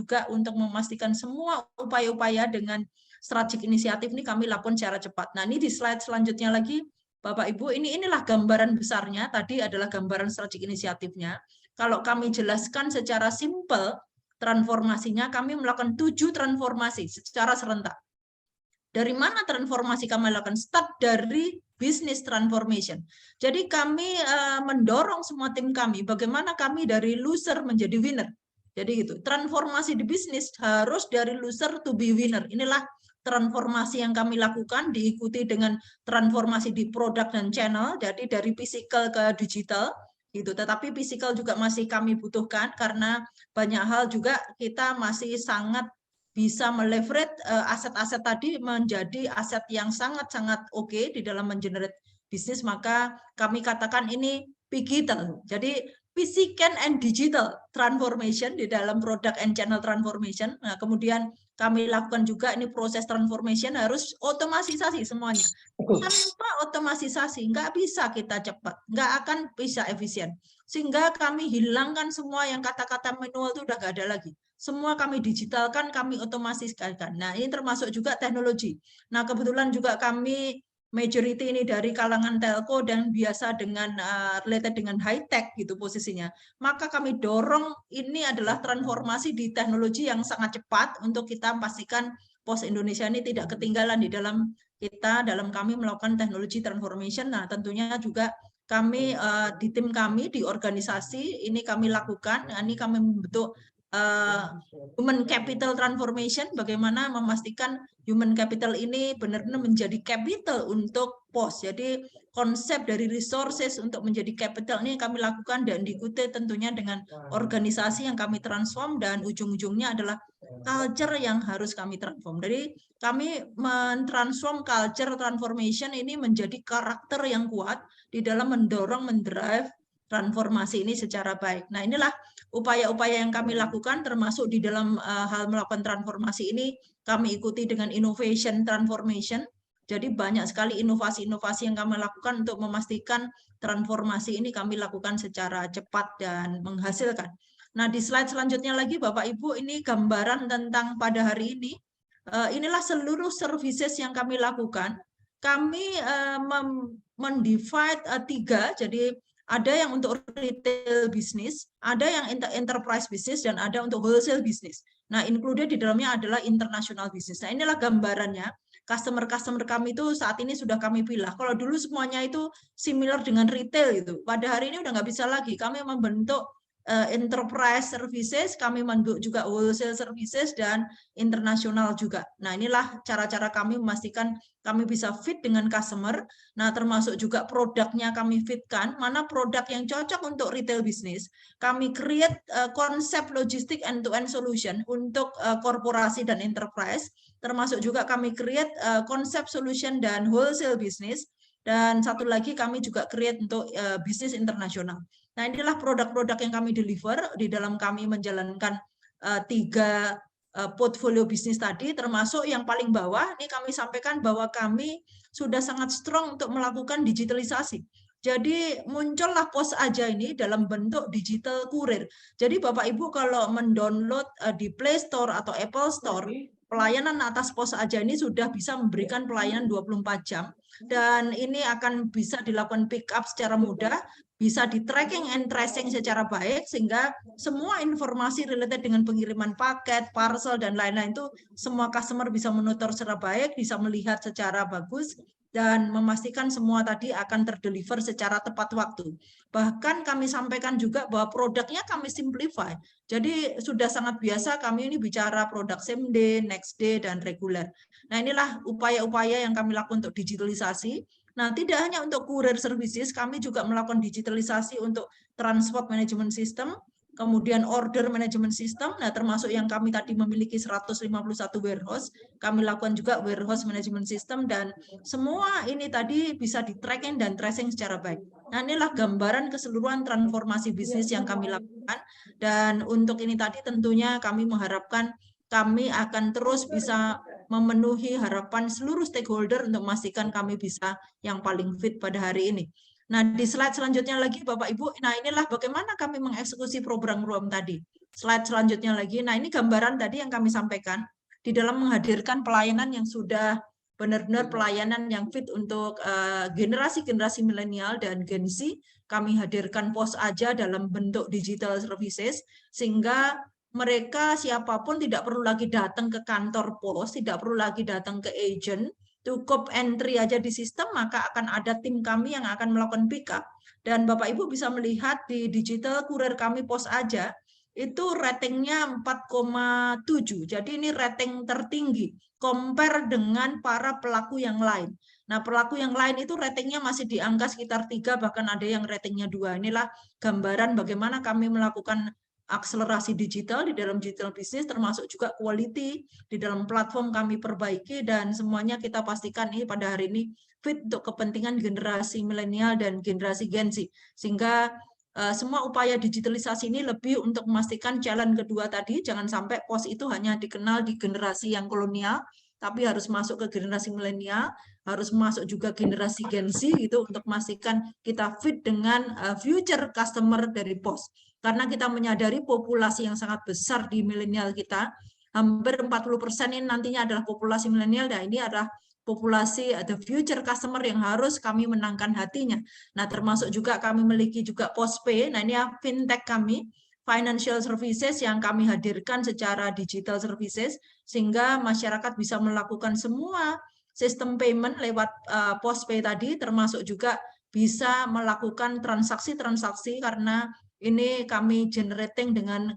semua upaya-upaya dengan strategik inisiatif ini kami lakukan secara cepat. Nah, ini di slide selanjutnya lagi, Bapak Ibu, inilah gambaran besarnya. Tadi adalah gambaran strategik inisiatifnya. Kalau kami jelaskan secara simpel, transformasinya kami melakukan 7 transformasi secara serentak. Dari mana transformasi kami lakukan? Start dari business transformation. Jadi kami mendorong semua tim kami, bagaimana kami dari loser menjadi winner. Jadi gitu, transformasi di bisnis harus dari loser to be winner. Inilah transformasi yang kami lakukan, diikuti dengan transformasi di produk dan channel, jadi dari physical ke digital. Gitu. Tetapi physical juga masih kami butuhkan karena banyak hal juga kita masih sangat bisa meleverage aset-aset tadi menjadi aset yang sangat-sangat oke di dalam mengenerate bisnis, maka kami katakan ini digital. Jadi physical and digital transformation di dalam product and channel transformation. Nah, kemudian kami lakukan juga ini proses transformation harus otomatisasi semuanya. Tanpa otomatisasi nggak bisa kita cepat, nggak akan bisa efisien. Sehingga kami hilangkan semua yang kata-kata manual itu udah nggak ada lagi. Semua kami digitalkan, kami otomatiskan. Nah, ini termasuk juga teknologi. Nah, kebetulan juga kami majority ini dari kalangan telco dan biasa dengan related dengan high tech gitu posisinya. Maka kami dorong ini adalah transformasi di teknologi yang sangat cepat untuk kita pastikan Pos Indonesia ini tidak ketinggalan di dalam dalam kami melakukan teknologi transformation. Nah, tentunya juga kami di tim kami di organisasi ini kami lakukan. Nah, ini kami membentuk human capital transformation, bagaimana memastikan human capital ini benar-benar menjadi capital untuk pos. Jadi konsep dari resources untuk menjadi capital ini kami lakukan dan diikuti tentunya dengan organisasi yang kami transform, dan ujung-ujungnya adalah culture yang harus kami transform. Jadi kami mentransform culture transformation ini menjadi karakter yang kuat di dalam mendorong, mendrive transformasi ini secara baik. Nah, inilah upaya-upaya yang kami lakukan, termasuk di dalam hal melakukan transformasi ini kami ikuti dengan innovation transformation. Jadi banyak sekali inovasi-inovasi yang kami lakukan untuk memastikan transformasi ini kami lakukan secara cepat dan menghasilkan. Nah, di slide selanjutnya lagi Bapak Ibu, ini gambaran tentang pada hari ini. Inilah seluruh services yang kami lakukan. Kami mendivide 3, jadi ada yang untuk retail bisnis, ada yang enterprise bisnis, dan ada untuk wholesale bisnis. Nah, included di dalamnya adalah international bisnis. Nah, inilah gambarannya. Customer-customer kami itu saat ini sudah kami pilah. Kalau dulu semuanya itu similar dengan retail itu. Pada hari ini udah nggak bisa lagi. Kami membentuk enterprise services, kami membentuk juga wholesale services dan internasional juga. Nah, inilah cara-cara kami memastikan kami bisa fit dengan customer. Nah, termasuk juga produknya kami fitkan, mana produk yang cocok untuk retail bisnis. Kami create konsep logistik end-to-end solution untuk korporasi dan enterprise, termasuk juga kami create konsep solution dan wholesale bisnis. Dan satu lagi kami juga create untuk bisnis internasional. Nah, inilah produk-produk yang kami deliver di dalam kami menjalankan 3 portfolio bisnis tadi, termasuk yang paling bawah, ini kami sampaikan bahwa kami sudah sangat strong untuk melakukan digitalisasi. Jadi muncullah Pos Aja ini dalam bentuk digital kurir. Jadi Bapak Ibu kalau mendownload di Play Store atau Apple Store, pelayanan atas Pos Aja ini sudah bisa memberikan pelayanan 24 jam. Dan ini akan bisa dilakukan pick up secara mudah, bisa di tracking and tracing secara baik, sehingga semua informasi related dengan pengiriman paket, parcel, dan lain-lain itu semua customer bisa monitor secara baik, bisa melihat secara bagus, dan memastikan semua tadi akan terdeliver secara tepat waktu. Bahkan kami sampaikan juga bahwa produknya kami simplify. Jadi sudah sangat biasa kami ini bicara produk same day, next day, dan reguler. Nah, inilah upaya-upaya yang kami lakukan untuk digitalisasi. Nah, tidak hanya untuk courier services, kami juga melakukan digitalisasi untuk transport management system, kemudian order management system, nah termasuk yang kami tadi memiliki 151 warehouse, kami lakukan juga warehouse management system, dan semua ini tadi bisa di tracking dan tracing secara baik. Nah inilah gambaran keseluruhan transformasi bisnis yang kami lakukan, dan untuk ini tadi tentunya kami mengharapkan kami akan terus bisa memenuhi harapan seluruh stakeholder untuk memastikan kami bisa yang paling fit pada hari ini. Nah, di slide selanjutnya lagi, Bapak Ibu, nah inilah bagaimana kami mengeksekusi program RUAM tadi. Slide selanjutnya lagi, nah ini gambaran tadi yang kami sampaikan, di dalam menghadirkan pelayanan yang sudah benar-benar pelayanan yang fit untuk generasi-generasi milenial dan Gen Z, kami hadirkan POS aja dalam bentuk digital services, sehingga mereka siapapun tidak perlu lagi datang ke kantor pos, tidak perlu lagi datang ke agent, cukup entry aja di sistem, maka akan ada tim kami yang akan melakukan pickup. Dan Bapak Ibu bisa melihat di digital kurir kami POS aja, itu ratingnya 4,7. Jadi ini rating tertinggi, compare dengan para pelaku yang lain. Nah, pelaku yang lain itu ratingnya masih di angka sekitar 3, bahkan ada yang ratingnya 2. Inilah gambaran bagaimana kami melakukan akselerasi digital di dalam digital bisnis, termasuk juga quality di dalam platform kami perbaiki, dan semuanya kita pastikan ini pada hari ini fit untuk kepentingan generasi milenial dan generasi Gen Z, sehingga semua upaya digitalisasi ini lebih untuk memastikan jalan kedua tadi, jangan sampai POS itu hanya dikenal di generasi yang kolonial, tapi harus masuk ke generasi milenial, harus masuk juga generasi Gen Z gitu, untuk memastikan kita fit dengan future customer dari POS. Karena kita menyadari populasi yang sangat besar di milenial kita, hampir 40% ini nantinya adalah populasi milenial, dan ini adalah populasi the future customer yang harus kami menangkan hatinya. Nah, termasuk juga kami memiliki juga postpay. Nah, ini fintech kami, financial services yang kami hadirkan secara digital services, sehingga masyarakat bisa melakukan semua sistem payment lewat postpay tadi, termasuk juga bisa melakukan transaksi-transaksi, karena ini kami generating dengan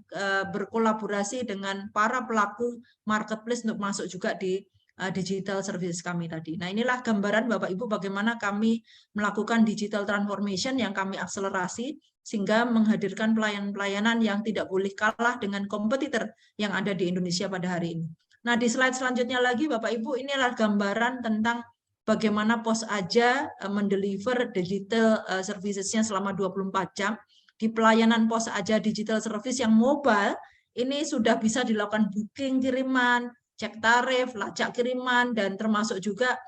berkolaborasi dengan para pelaku marketplace untuk masuk juga di digital services kami tadi. Nah, inilah gambaran Bapak Ibu bagaimana kami melakukan digital transformation yang kami akselerasi, sehingga menghadirkan pelayanan-pelayanan yang tidak boleh kalah dengan kompetitor yang ada di Indonesia pada hari ini. Nah, di slide selanjutnya lagi Bapak Ibu, inilah gambaran tentang bagaimana POS aja mendeliver digital services-nya selama 24 jam. Di pelayanan POS aja digital service yang mobile, ini sudah bisa dilakukan booking kiriman, cek tarif, lacak kiriman, dan termasuk juga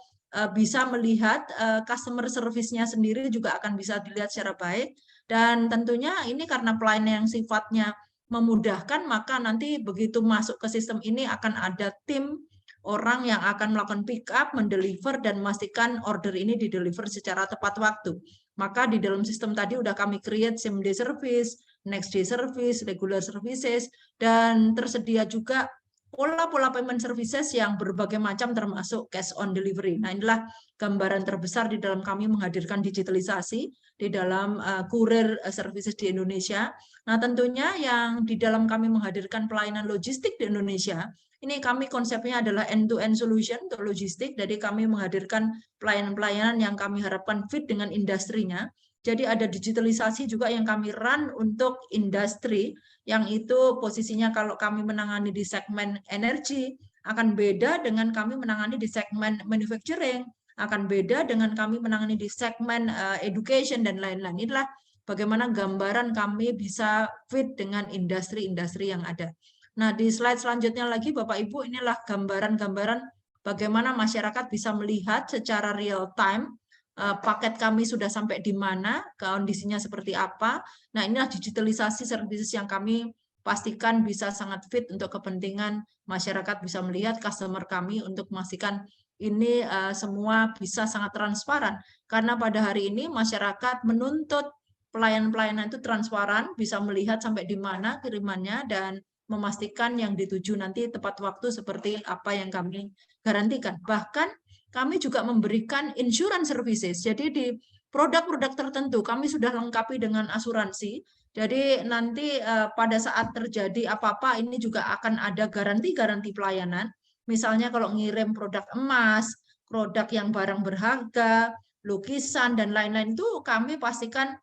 bisa melihat customer service-nya sendiri juga akan bisa dilihat secara baik. Dan tentunya ini karena pelayanan yang sifatnya memudahkan, maka nanti begitu masuk ke sistem ini akan ada tim orang yang akan melakukan pick up, mendeliver, dan memastikan order ini dideliver secara tepat waktu. Maka di dalam sistem tadi udah kami create same day service, next day service, regular services, dan tersedia juga pola-pola payment services yang berbagai macam termasuk cash on delivery. Nah, inilah gambaran terbesar di dalam kami menghadirkan digitalisasi di dalam kurir services di Indonesia. Nah, tentunya yang di dalam kami menghadirkan pelayanan logistik di Indonesia, ini kami konsepnya adalah end-to-end solution untuk logistik, jadi kami menghadirkan pelayanan-pelayanan yang kami harapkan fit dengan industrinya. Jadi ada digitalisasi juga yang kami run untuk industri, yang itu posisinya kalau kami menangani di segmen energi, akan beda dengan kami menangani di segmen manufacturing, akan beda dengan kami menangani di segmen education, dan lain-lain. Inilah bagaimana gambaran kami bisa fit dengan industri-industri yang ada. Nah, di slide selanjutnya lagi Bapak Ibu, inilah gambaran-gambaran bagaimana masyarakat bisa melihat secara real time paket kami sudah sampai di mana, kondisinya seperti apa. Nah, inilah digitalisasi services yang kami pastikan bisa sangat fit untuk kepentingan masyarakat bisa melihat customer kami, untuk memastikan ini semua bisa sangat transparan. Karena pada hari ini masyarakat menuntut pelayanan-pelayanan itu transparan, bisa melihat sampai di mana kirimannya, dan memastikan yang dituju nanti tepat waktu seperti apa yang kami garantikan. Bahkan kami juga memberikan insurance services. Jadi di produk-produk tertentu kami sudah lengkapi dengan asuransi. Jadi nanti pada saat terjadi apa-apa ini juga akan ada garanti-garanti pelayanan. Misalnya kalau ngirim produk emas, produk yang barang berharga, lukisan, dan lain-lain itu kami pastikan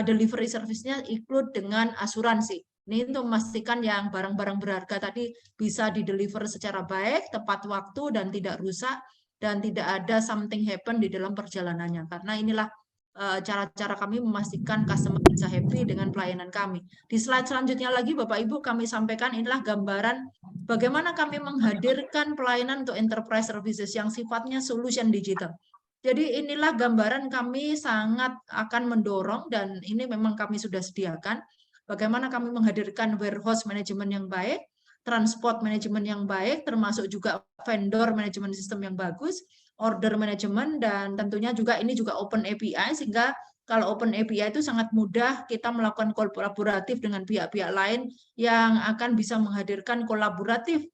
delivery service-nya include dengan asuransi. Ini untuk memastikan yang barang-barang berharga tadi bisa dideliver secara baik, tepat waktu, dan tidak rusak, dan tidak ada something happen di dalam perjalanannya. Karena inilah cara-cara kami memastikan customer bisa happy dengan pelayanan kami. Di slide selanjutnya lagi, Bapak Ibu, kami sampaikan inilah gambaran bagaimana kami menghadirkan pelayanan untuk enterprise services yang sifatnya solution digital. Jadi inilah gambaran kami sangat akan mendorong, dan ini memang kami sudah sediakan, bagaimana kami menghadirkan warehouse management yang baik, transport management yang baik, termasuk juga vendor management system yang bagus, order management, dan tentunya juga ini juga open API, sehingga kalau open API itu sangat mudah kita melakukan kolaboratif dengan pihak-pihak lain yang akan bisa menghadirkan kolaboratif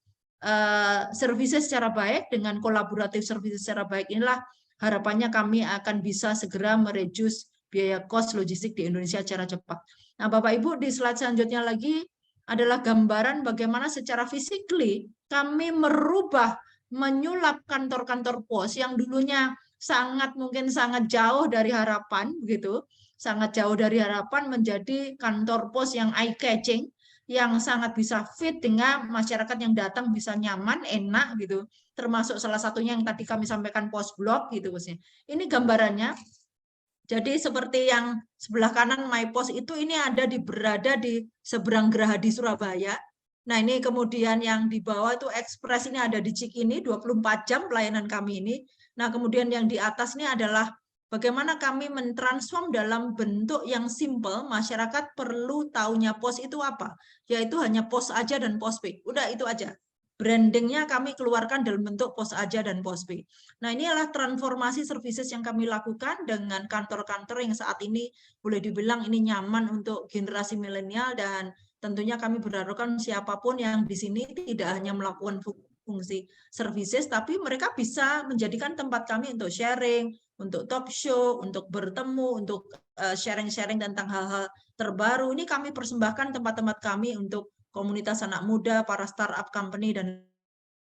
services secara baik. Dengan kolaboratif services secara baik inilah harapannya kami akan bisa segera mereduce biaya cost logistik di Indonesia secara cepat. Nah, Bapak Ibu, di slide selanjutnya lagi adalah gambaran bagaimana secara physically kami merubah, menyulap kantor-kantor pos yang dulunya mungkin sangat jauh dari harapan, begitu, sangat jauh dari harapan, menjadi kantor pos yang eye catching, yang sangat bisa fit dengan masyarakat yang datang, bisa nyaman, enak gitu. Termasuk salah satunya yang tadi kami sampaikan pos blok gitu, Bosnya. Ini gambarannya. Jadi seperti yang sebelah kanan MyPos itu ini berada di seberang Geraha di Surabaya. Nah, ini kemudian yang di bawah itu Express, ini ada di Cikini, 24 jam pelayanan kami ini. Nah, kemudian yang di atas ini adalah bagaimana kami mentransform dalam bentuk yang simple. Masyarakat perlu taunya pos itu apa, yaitu hanya pos aja dan postpay. Udah itu aja. Brandingnya kami keluarkan dalam bentuk pos aja dan postpay. Nah, ini adalah transformasi services yang kami lakukan dengan kantor-kantor yang saat ini boleh dibilang ini nyaman untuk generasi milenial, dan tentunya kami berharapkan siapapun yang di sini tidak hanya melakukan fungsi services, tapi mereka bisa menjadikan tempat kami untuk sharing, untuk talk show, untuk bertemu, untuk sharing-sharing tentang hal-hal terbaru. Ini kami persembahkan tempat-tempat kami untuk komunitas anak muda, para startup company, dan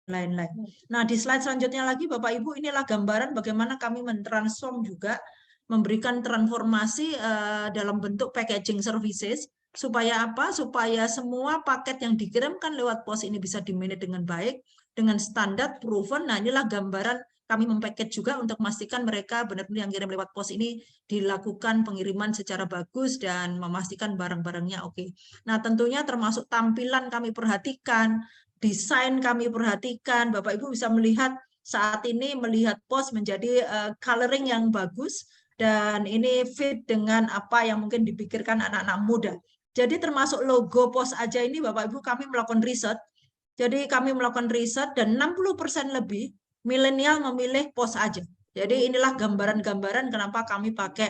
lain-lain. Nah, di slide selanjutnya lagi, Bapak Ibu, inilah gambaran bagaimana kami mentransform juga, memberikan transformasi dalam bentuk packaging services, supaya apa? Supaya semua paket yang dikirimkan lewat pos ini bisa di-manage dengan baik, dengan standar proven. Nah, inilah gambaran kami mempackage juga untuk memastikan mereka benar-benar yang kirim lewat pos ini dilakukan pengiriman secara bagus dan memastikan barang-barangnya oke. Nah, tentunya termasuk tampilan kami perhatikan, desain kami perhatikan. Bapak Ibu bisa melihat saat ini melihat pos menjadi coloring yang bagus, dan ini fit dengan apa yang mungkin dipikirkan anak-anak muda. Jadi termasuk logo pos aja ini, Bapak Ibu, kami melakukan riset. Jadi kami melakukan riset dan 60% lebih milenial memilih pos aja. Jadi inilah gambaran-gambaran kenapa kami pakai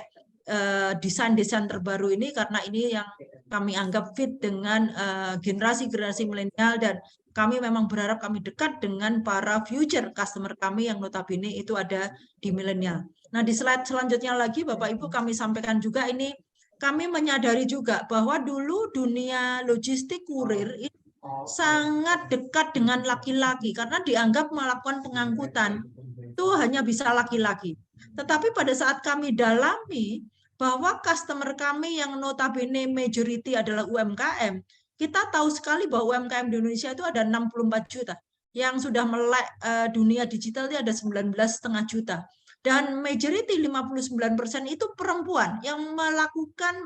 desain-desain terbaru ini, karena ini yang kami anggap fit dengan generasi-generasi milenial, dan kami memang berharap kami dekat dengan para future customer kami yang notabene itu ada di milenial. Nah, di slide selanjutnya lagi, Bapak Ibu, kami sampaikan juga ini, kami menyadari juga bahwa dulu dunia logistik kurir itu sangat dekat dengan laki-laki karena dianggap melakukan pengangkutan itu hanya bisa laki-laki. Tetapi pada saat kami dalami bahwa customer kami yang notabene majority adalah UMKM, kita tahu sekali bahwa UMKM di Indonesia itu ada 64 juta. Yang sudah melek dunia digital itu ada 19,5 juta. Dan majority 59% itu perempuan yang melakukan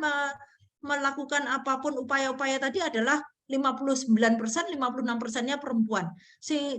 apapun upaya-upaya tadi adalah 59%, 56%-nya perempuan.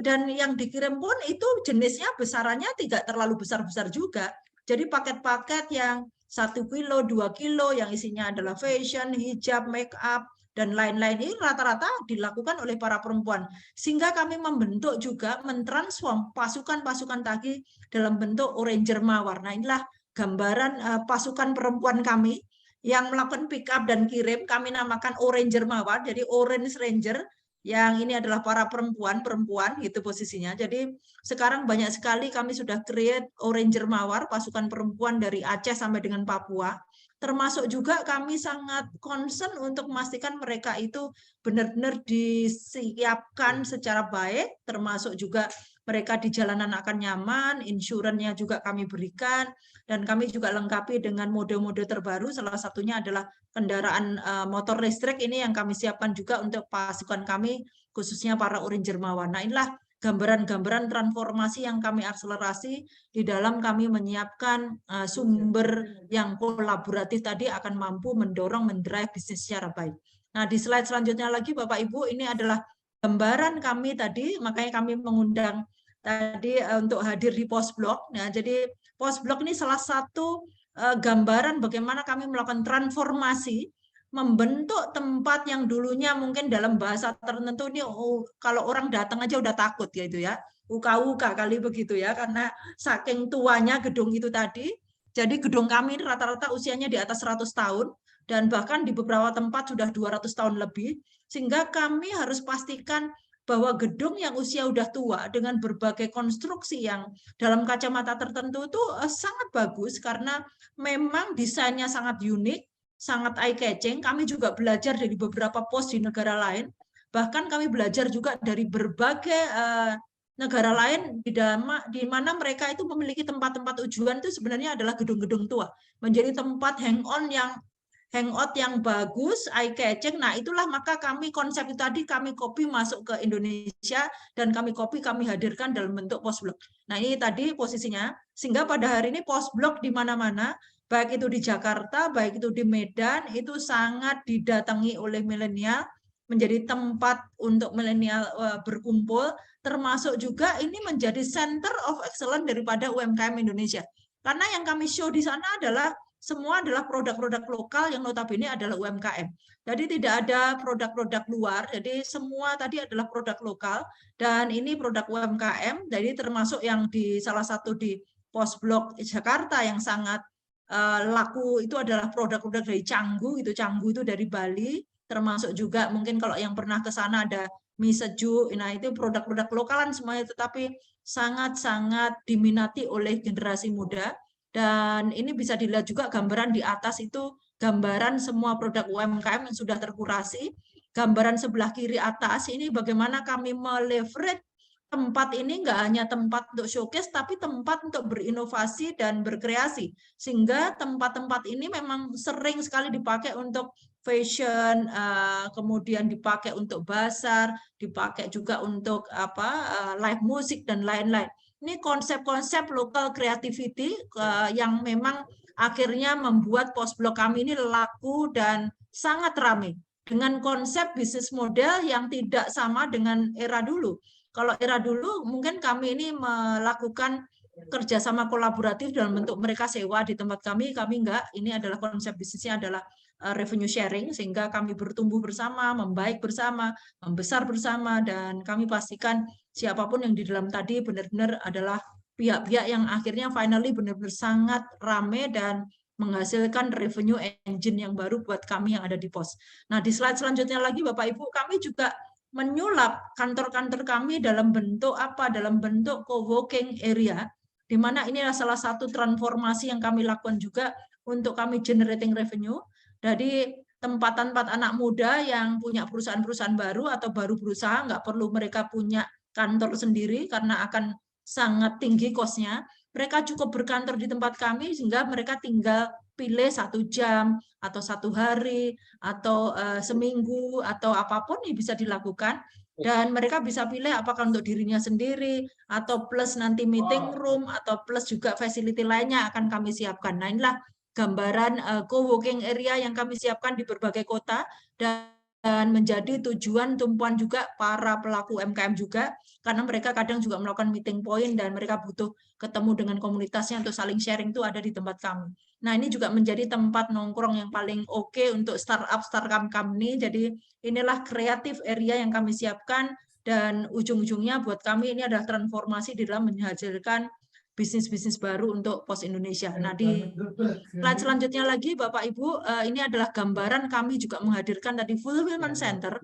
Dan yang dikirim pun itu jenisnya besarannya tidak terlalu besar-besar juga. Jadi paket-paket yang 1 kilo, 2 kilo yang isinya adalah fashion, hijab, make up, dan lain-lain ini rata-rata dilakukan oleh para perempuan. Sehingga kami membentuk juga, mentransform pasukan-pasukan tadi dalam bentuk Ranger Mawar. Nah, inilah gambaran pasukan perempuan kami yang melakukan pick up dan kirim, kami namakan Ranger Mawar. Jadi Orange Ranger, yang ini adalah para perempuan gitu posisinya. Jadi sekarang banyak sekali kami sudah create Ranger Mawar, pasukan perempuan dari Aceh sampai dengan Papua. Termasuk juga kami sangat concern untuk memastikan mereka itu benar-benar disiapkan secara baik, termasuk juga mereka di jalanan akan nyaman, insurannya juga kami berikan, dan kami juga lengkapi dengan mode-mode terbaru, salah satunya adalah kendaraan motor listrik ini yang kami siapkan juga untuk pasukan kami, khususnya para Oranger Mawar. Nah, inilah gambaran-gambaran transformasi yang kami akselerasi di dalam kami menyiapkan sumber yang kolaboratif tadi akan mampu mendorong, mendrive bisnis secara baik. Nah, di slide selanjutnya lagi Bapak Ibu, ini adalah gambaran kami tadi, makanya kami mengundang tadi untuk hadir di Postblok. Nah, jadi Postblok ini salah satu gambaran bagaimana kami melakukan transformasi, membentuk tempat yang dulunya mungkin dalam bahasa tertentu ini kalau orang datang aja udah takut ya itu ya, uka-uka kali begitu ya, karena saking tuanya gedung itu tadi. Jadi gedung kami rata-rata usianya di atas 100 tahun dan bahkan di beberapa tempat sudah 200 tahun lebih, sehingga kami harus pastikan bahwa gedung yang usia udah tua dengan berbagai konstruksi yang dalam kacamata tertentu itu sangat bagus karena memang desainnya sangat unik, sangat eye-catching. Kami juga belajar dari beberapa pos di negara lain. Bahkan kami belajar juga dari berbagai negara lain di mana mereka itu memiliki tempat-tempat tujuan itu sebenarnya adalah gedung-gedung tua. Menjadi tempat hangout yang bagus, eye-catching. Nah, itulah maka kami konsep itu tadi kami copy masuk ke Indonesia dan kami hadirkan dalam bentuk Postblok. Nah, ini tadi posisinya. Sehingga pada hari ini Postblok di mana-mana, baik itu di Jakarta, baik itu di Medan, itu sangat didatangi oleh milenial, menjadi tempat untuk milenial berkumpul, termasuk juga ini menjadi center of excellence daripada UMKM Indonesia. Karena yang kami show di sana adalah semua adalah produk-produk lokal yang notabene adalah UMKM. Jadi tidak ada produk-produk luar, jadi semua tadi adalah produk lokal, dan ini produk UMKM, jadi termasuk yang di salah satu di Postblok Jakarta yang sangat laku itu adalah produk-produk dari Canggu itu dari Bali, termasuk juga mungkin kalau yang pernah ke sana ada mie sejuk, nah itu produk-produk lokalan semuanya, tetapi sangat-sangat diminati oleh generasi muda. Dan ini bisa dilihat juga gambaran di atas itu gambaran semua produk UMKM yang sudah terkurasi. Gambaran sebelah kiri atas ini bagaimana kami meleverage tempat ini nggak hanya tempat untuk showcase, tapi tempat untuk berinovasi dan berkreasi. Sehingga tempat-tempat ini memang sering sekali dipakai untuk fashion, kemudian dipakai untuk bazar, dipakai juga untuk live music dan lain-lain. Ini konsep-konsep local creativity yang memang akhirnya membuat Postblok kami ini laku dan sangat ramai dengan konsep bisnis model yang tidak sama dengan era dulu. Kalau era dulu mungkin kami ini melakukan kerjasama kolaboratif dalam bentuk mereka sewa di tempat kami enggak. Ini adalah konsep bisnisnya adalah revenue sharing, sehingga kami bertumbuh bersama, membaik bersama, membesar bersama, dan kami pastikan siapapun yang di dalam tadi benar-benar adalah pihak-pihak yang akhirnya finally benar-benar sangat rame dan menghasilkan revenue engine yang baru buat kami yang ada di pos. Nah, di slide selanjutnya lagi Bapak Ibu, kami juga menyulap kantor-kantor kami dalam bentuk apa? Dalam bentuk co-working area, di mana ini adalah salah satu transformasi yang kami lakukan juga untuk kami generating revenue. Jadi tempat-tempat anak muda yang punya perusahaan-perusahaan baru atau baru berusaha, nggak perlu mereka punya kantor sendiri karena akan sangat tinggi cost-nya. Mereka cukup berkantor di tempat kami sehingga mereka tinggal pilih 1 jam atau 1 hari atau seminggu atau apapun yang bisa dilakukan, dan mereka bisa pilih apakah untuk dirinya sendiri atau plus nanti meeting room atau plus juga facility lainnya akan kami siapkan. Nah, inilah gambaran co-working area yang kami siapkan di berbagai kota dan menjadi tujuan tumpuan juga para pelaku UMKM juga, karena mereka kadang juga melakukan meeting point dan mereka butuh ketemu dengan komunitasnya untuk saling sharing itu ada di tempat kami. Nah, ini juga menjadi tempat nongkrong yang paling oke untuk startup company. Jadi inilah kreatif area yang kami siapkan dan ujung-ujungnya buat kami ini adalah transformasi di dalam menghasilkan bisnis-bisnis baru untuk Pos Indonesia. Nah, di slide selanjutnya lagi Bapak Ibu, ini adalah gambaran kami juga menghadirkan tadi fulfillment center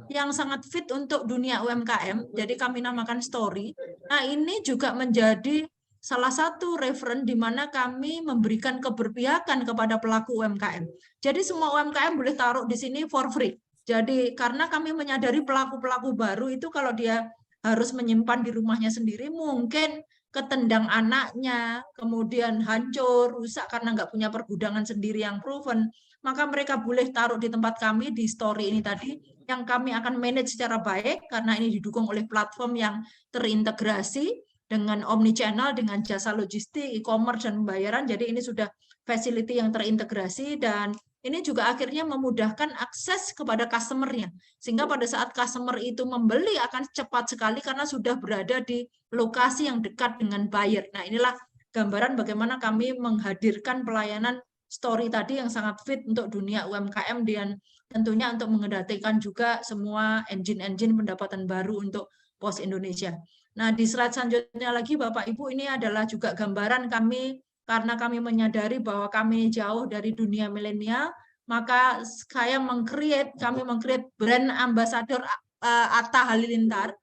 yang sangat fit untuk dunia UMKM. Jadi kami namakan Story. Nah, ini juga menjadi salah satu reference di mana kami memberikan keberpihakan kepada pelaku UMKM. Jadi semua UMKM boleh taruh di sini for free. Jadi karena kami menyadari pelaku-pelaku baru itu kalau dia harus menyimpan di rumahnya sendiri, mungkin ketendang anaknya, kemudian hancur, rusak karena nggak punya pergudangan sendiri yang proven, maka mereka boleh taruh di tempat kami di story ini tadi, yang kami akan manage secara baik karena ini didukung oleh platform yang terintegrasi dengan omnichannel, dengan jasa logistik, e-commerce, dan pembayaran. Jadi ini sudah facility yang terintegrasi, dan ini juga akhirnya memudahkan akses kepada customer-nya. Sehingga pada saat customer itu membeli akan cepat sekali karena sudah berada di lokasi yang dekat dengan buyer. Nah, inilah gambaran bagaimana kami menghadirkan pelayanan story tadi yang sangat fit untuk dunia UMKM, dan tentunya untuk mengendalikan juga semua engine-engine pendapatan baru untuk Pos Indonesia. Nah, di slide selanjutnya lagi, Bapak Ibu, ini adalah juga gambaran kami, karena kami menyadari bahwa kami jauh dari dunia milenial, maka kami meng-create brand ambassador Atta Halilintar.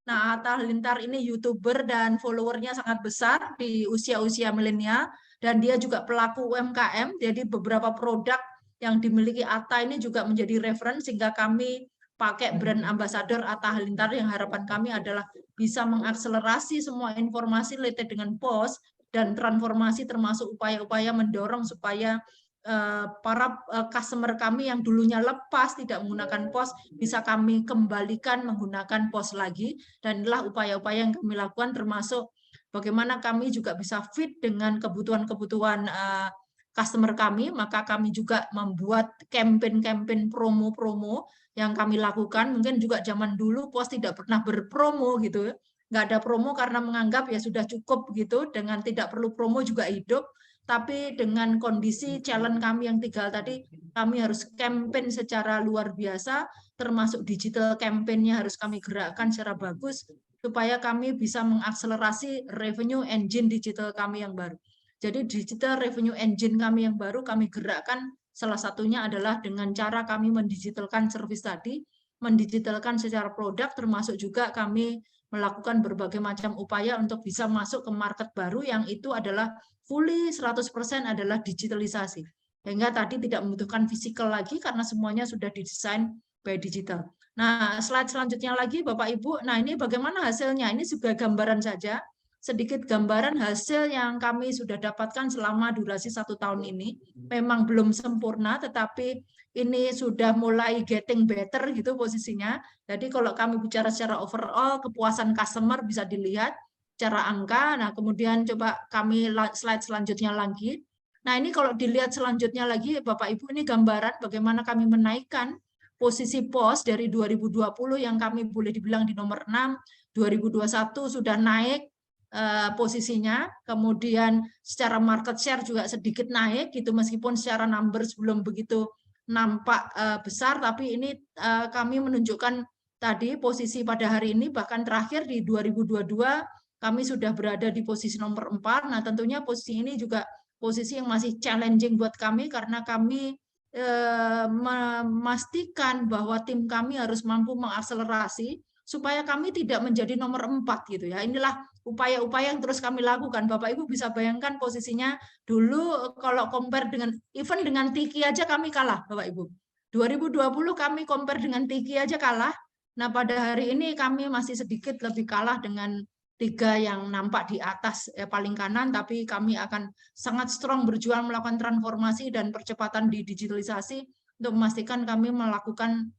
Nah, Atta Halilintar ini YouTuber dan followernya sangat besar di usia-usia milenial, dan dia juga pelaku UMKM, jadi beberapa produk yang dimiliki Atta ini juga menjadi referensi, sehingga kami pakai brand ambassador Atta Halilintar, yang harapan kami adalah bisa mengakselerasi semua informasi related dengan POS dan transformasi, termasuk upaya-upaya mendorong supaya para customer kami yang dulunya lepas tidak menggunakan POS bisa kami kembalikan menggunakan POS lagi. Dan inilah upaya-upaya yang kami lakukan, termasuk bagaimana kami juga bisa fit dengan kebutuhan-kebutuhan customer kami. Maka kami juga membuat campaign-campaign promo-promo yang kami lakukan. Mungkin juga zaman dulu POS tidak pernah berpromo gitu, nggak ada promo karena menganggap ya sudah cukup gitu, dengan tidak perlu promo juga hidup. Tapi dengan kondisi challenge kami yang 3 tadi, kami harus campaign secara luar biasa, termasuk digital campaign-nya harus kami gerakkan secara bagus, supaya kami bisa mengakselerasi revenue engine digital kami yang baru. Jadi digital revenue engine kami yang baru kami gerakkan, salah satunya adalah dengan cara kami mendigitalkan service tadi, mendigitalkan secara produk, termasuk juga kami melakukan berbagai macam upaya untuk bisa masuk ke market baru, yang itu adalah fully 100% adalah digitalisasi. Sehingga tadi tidak membutuhkan fisikal lagi karena semuanya sudah didesain by digital. Nah, slide selanjutnya lagi Bapak Ibu. Nah, ini bagaimana hasilnya? Ini juga gambaran saja, sedikit gambaran hasil yang kami sudah dapatkan selama durasi 1 tahun ini. Memang belum sempurna, tetapi ini sudah mulai getting better gitu posisinya. Jadi kalau kami bicara secara overall, kepuasan customer bisa dilihat secara angka. Nah, kemudian coba kami slide selanjutnya lagi. Nah, ini kalau dilihat selanjutnya lagi, Bapak Ibu, ini gambaran bagaimana kami menaikkan posisi POS dari 2020 yang kami boleh dibilang di nomor 6, 2021 sudah naik posisinya, kemudian secara market share juga sedikit naik gitu, meskipun secara numbers belum begitu nampak besar, tapi ini kami menunjukkan tadi posisi pada hari ini, bahkan terakhir di 2022 kami sudah berada di posisi nomor 4. Nah, tentunya posisi ini juga posisi yang masih challenging buat kami, karena kami memastikan bahwa tim kami harus mampu mengakselerasi supaya kami tidak menjadi nomor 4 gitu ya. Inilah upaya-upaya yang terus kami lakukan. Bapak Ibu bisa bayangkan posisinya dulu kalau compare dengan even dengan Tiki aja kami kalah, Bapak Ibu. 2020 kami compare dengan Tiki aja kalah. Nah, pada hari ini kami masih sedikit lebih kalah dengan 3 yang nampak di atas paling kanan, tapi kami akan sangat strong berjuang melakukan transformasi dan percepatan di digitalisasi untuk memastikan kami melakukan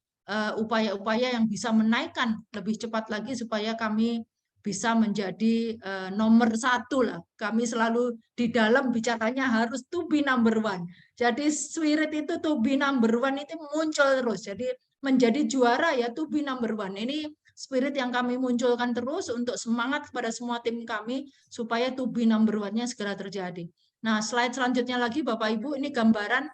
upaya-upaya yang bisa menaikkan lebih cepat lagi supaya kami bisa menjadi nomor 1 lah. Kami selalu di dalam bicaranya harus to be number 1. Jadi spirit itu to be number 1 itu muncul terus. Jadi menjadi juara ya to be number 1. Ini spirit yang kami munculkan terus untuk semangat kepada semua tim kami supaya to be number 1-nya segera terjadi. Nah, slide selanjutnya lagi Bapak Ibu, ini gambaran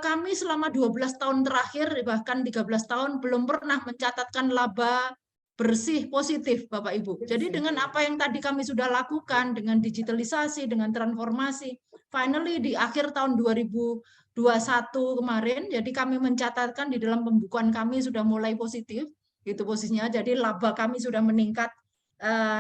kami selama 12 tahun terakhir, bahkan 13 tahun belum pernah mencatatkan laba bersih positif, Bapak Ibu. Jadi dengan apa yang tadi kami sudah lakukan, dengan digitalisasi, dengan transformasi, finally di akhir tahun 2021 kemarin, jadi kami mencatatkan di dalam pembukuan kami sudah mulai positif, gitu posisinya. Jadi laba kami sudah meningkat,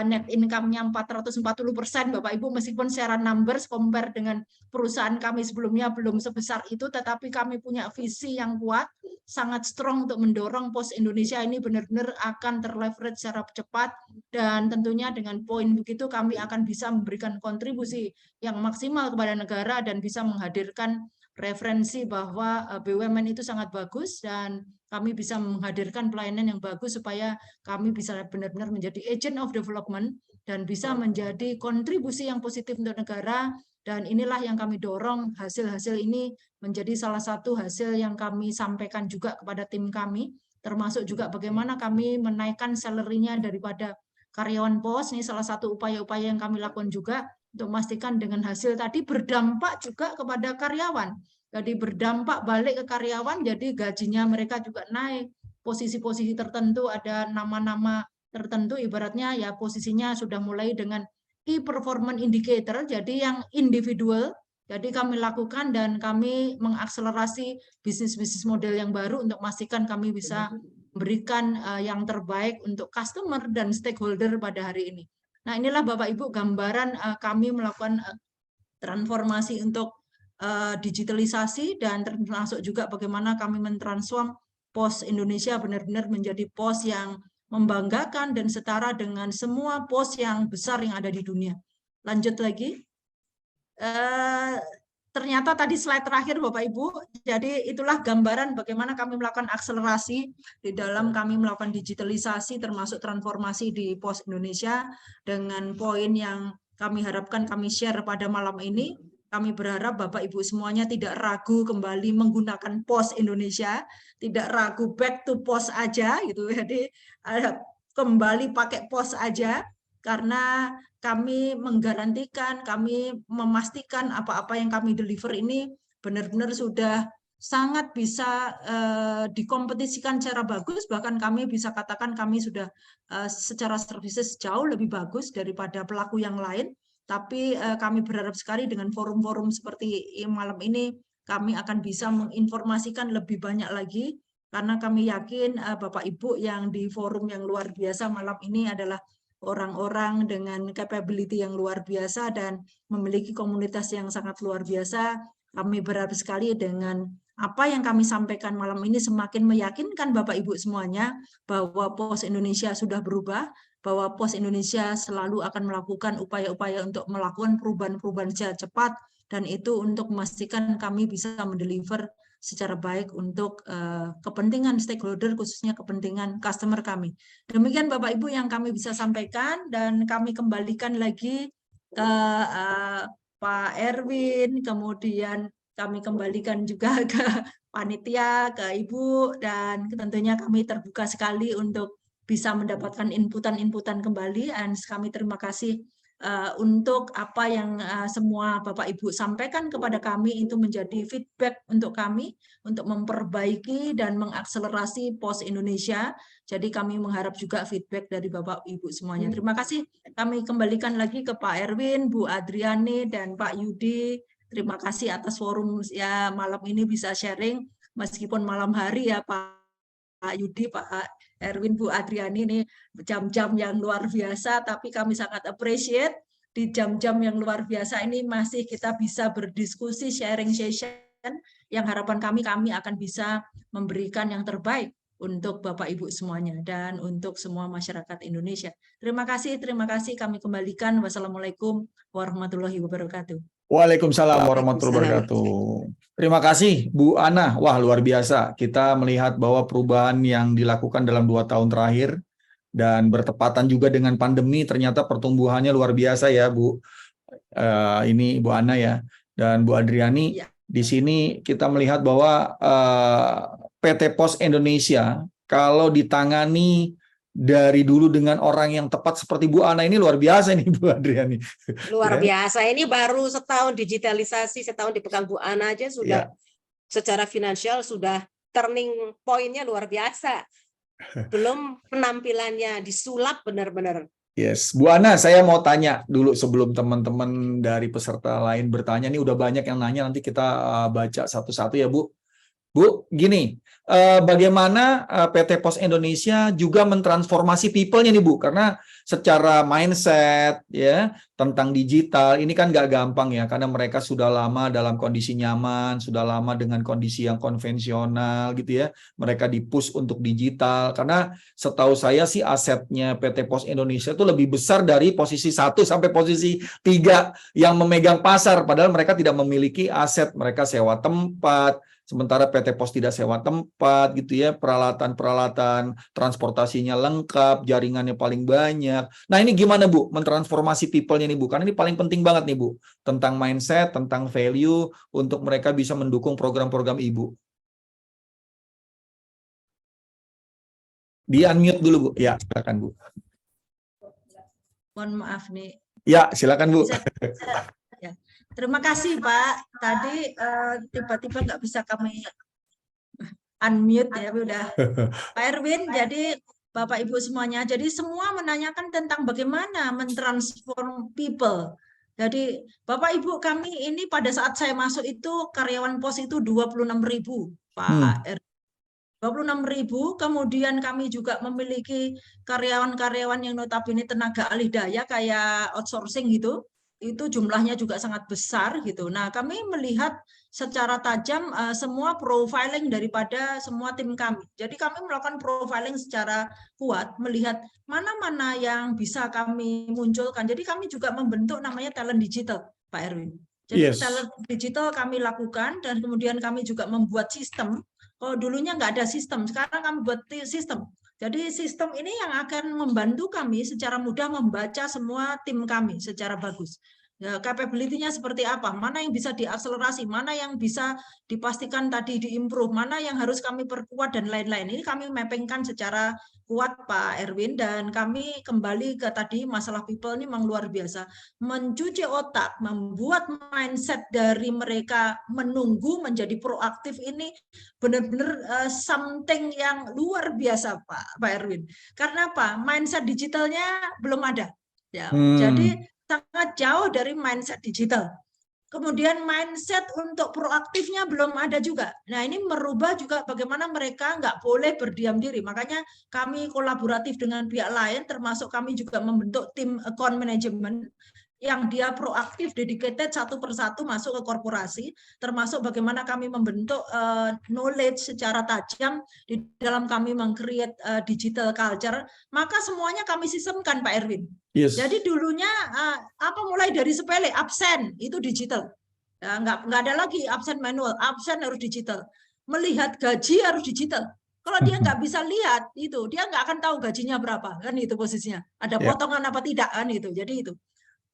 net income-nya 440%, Bapak Ibu, meskipun secara numbers compare dengan perusahaan kami sebelumnya belum sebesar itu, tetapi kami punya visi yang kuat sangat strong untuk mendorong pos Indonesia ini benar-benar akan terleverage secara cepat, dan tentunya dengan poin begitu kami akan bisa memberikan kontribusi yang maksimal kepada negara dan bisa menghadirkan referensi bahwa BUMN itu sangat bagus dan kami bisa menghadirkan pelayanan yang bagus supaya kami bisa benar-benar menjadi agent of development dan bisa menjadi kontribusi yang positif untuk negara. Dan inilah yang kami dorong, hasil-hasil ini menjadi salah satu hasil yang kami sampaikan juga kepada tim kami, termasuk juga bagaimana kami menaikkan salary-nya daripada karyawan pos. Ini salah satu upaya-upaya yang kami lakukan juga untuk memastikan dengan hasil tadi berdampak juga kepada karyawan. Jadi berdampak balik ke karyawan, jadi gajinya mereka juga naik. Posisi-posisi tertentu, ada nama-nama tertentu, ibaratnya ya posisinya sudah mulai dengan key performance indicator, jadi yang individual. Jadi kami lakukan dan kami mengakselerasi bisnis-bisnis model yang baru untuk memastikan kami bisa memberikan yang terbaik untuk customer dan stakeholder pada hari ini. Nah, inilah Bapak Ibu gambaran kami melakukan transformasi untuk digitalisasi dan termasuk juga bagaimana kami mentransform pos Indonesia benar-benar menjadi pos yang membanggakan dan setara dengan semua pos yang besar yang ada di dunia. Lanjut lagi. Ternyata tadi slide terakhir Bapak Ibu, jadi itulah gambaran bagaimana kami melakukan akselerasi di dalam kami melakukan digitalisasi termasuk transformasi di pos Indonesia dengan poin yang kami harapkan kami share pada malam ini. Kami berharap Bapak Ibu semuanya tidak ragu kembali menggunakan pos Indonesia, tidak ragu back to pos aja gitu. Jadi kembali pakai pos aja karena kami menggarantikan, kami memastikan apa-apa yang kami deliver ini benar-benar sudah sangat bisa dikompetisikan secara bagus, bahkan kami bisa katakan kami sudah secara services jauh lebih bagus daripada pelaku yang lain. Tapi kami berharap sekali dengan forum-forum seperti malam ini, kami akan bisa menginformasikan lebih banyak lagi, karena kami yakin Bapak Ibu yang di forum yang luar biasa malam ini adalah orang-orang dengan capability yang luar biasa dan memiliki komunitas yang sangat luar biasa. Kami berharap sekali dengan apa yang kami sampaikan malam ini semakin meyakinkan Bapak Ibu semuanya bahwa pos Indonesia sudah berubah, bahwa pos Indonesia selalu akan melakukan upaya-upaya untuk melakukan perubahan-perubahan secara cepat, dan itu untuk memastikan kami bisa mendeliver secara baik untuk kepentingan stakeholder, khususnya kepentingan customer kami. Demikian Bapak Ibu yang kami bisa sampaikan, dan kami kembalikan lagi ke Pak Erwin, kemudian kami kembalikan juga ke panitia, ke Ibu, dan tentunya kami terbuka sekali untuk bisa mendapatkan inputan-inputan kembali, dan kami terima kasih untuk apa yang semua Bapak Ibu sampaikan kepada kami, itu menjadi feedback untuk kami untuk memperbaiki dan mengakselerasi pos Indonesia. Jadi kami mengharap juga feedback dari Bapak Ibu semuanya. Terima kasih. Kami kembalikan lagi ke Pak Erwin, Bu Adriani, dan Pak Yudi. Terima kasih atas forum ya malam ini bisa sharing meskipun malam hari ya Pak Yudi, Pak Erwin, Bu Adriani, ini jam-jam yang luar biasa, tapi kami sangat appreciate di jam-jam yang luar biasa ini masih kita bisa berdiskusi, sharing session, yang harapan kami akan bisa memberikan yang terbaik untuk Bapak Ibu semuanya dan untuk semua masyarakat Indonesia. Terima kasih kami kembalikan. Wassalamualaikum warahmatullahi wabarakatuh. Waalaikumsalam warahmatullahi wabarakatuh. Terima kasih Bu Ana. Wah, luar biasa. Kita melihat bahwa perubahan yang dilakukan dalam 2 tahun terakhir dan bertepatan juga dengan pandemi, ternyata pertumbuhannya luar biasa ya Bu. Ini Bu Ana ya. Dan Bu Adriani, Ya. Di sini kita melihat bahwa PT Pos Indonesia kalau ditangani dari dulu dengan orang yang tepat seperti Bu Ana ini luar biasa nih Bu Adriani. Luar biasa. Ini baru setahun digitalisasi, setahun dipegang Bu Ana aja sudah secara finansial sudah turning point-nya luar biasa. Belum penampilannya disulap benar-benar. Yes, Bu Ana, saya mau tanya dulu sebelum teman-teman dari peserta lain bertanya. Nih udah banyak yang nanya, nanti kita baca satu-satu ya Bu. Bu, gini, bagaimana PT Pos Indonesia juga mentransformasi people-nya nih Bu, karena secara mindset ya tentang digital ini kan nggak gampang ya, karena mereka sudah lama dalam kondisi nyaman, sudah lama dengan kondisi yang konvensional gitu ya, mereka di-push untuk digital, karena setahu saya sih asetnya PT Pos Indonesia itu lebih besar dari posisi 1 sampai posisi 3 yang memegang pasar, padahal mereka tidak memiliki aset, mereka sewa tempat, sementara PT Pos tidak sewa tempat gitu ya, peralatan-peralatan transportasinya lengkap, jaringannya paling banyak. Nah ini gimana Bu, mentransformasi people-nya nih Bu, karena ini paling penting banget nih Bu, tentang mindset, tentang value, untuk mereka bisa mendukung program-program Ibu. Di unmute dulu Bu, ya silakan Bu. Mohon maaf nih. Ya silakan Bu. Ya. Terima kasih Pak. Tadi tiba-tiba nggak bisa kami unmute ya, udah. Pak Erwin, jadi Bapak Ibu semuanya, jadi semua menanyakan tentang bagaimana mentransform people. Jadi Bapak Ibu kami ini pada saat saya masuk itu karyawan pos itu 26.000 Pak Erwin. 26.000, kemudian kami juga memiliki karyawan-karyawan yang notabene tenaga alih daya kayak outsourcing gitu. Itu jumlahnya juga sangat besar gitu. Nah, kami melihat secara tajam semua profiling daripada semua tim kami. Jadi kami melakukan profiling secara kuat, melihat mana-mana yang bisa kami munculkan. Jadi kami juga membentuk namanya talent digital, Pak Erwin. Jadi talent digital kami lakukan dan kemudian kami juga membuat sistem. Kalau dulunya nggak ada sistem, sekarang kami buat sistem. Jadi sistem ini yang akan membantu kami secara mudah membaca semua tim kami secara bagus. Ya, capability-nya seperti apa, mana yang bisa diakselerasi, mana yang bisa dipastikan tadi diimprove, mana yang harus kami perkuat dan lain-lain. Ini kami mappingkan secara kuat Pak Erwin, dan kami kembali ke tadi masalah people ini memang luar biasa. Mencuci otak, membuat mindset dari mereka menunggu menjadi proaktif ini benar-benar something yang luar biasa Pak Erwin. Karena apa? Mindset digitalnya belum ada. Ya, jadi sangat jauh dari mindset digital. Kemudian mindset untuk proaktifnya belum ada juga. Nah ini merubah juga bagaimana mereka nggak boleh berdiam diri. Makanya kami kolaboratif dengan pihak lain, termasuk kami juga membentuk tim account management yang dia proaktif, dedicated satu persatu masuk ke korporasi, termasuk bagaimana kami membentuk knowledge secara tajam di dalam kami meng-create digital culture, maka semuanya kami sistemkan Pak Erwin. Yes. Jadi dulunya mulai dari sepele, absen itu digital, ya, nggak ada lagi absen manual, absen harus digital, melihat gaji harus digital. Kalau dia nggak bisa lihat itu, dia nggak akan tahu gajinya berapa, kan itu posisinya, ada potongan apa tidak kan itu. Jadi itu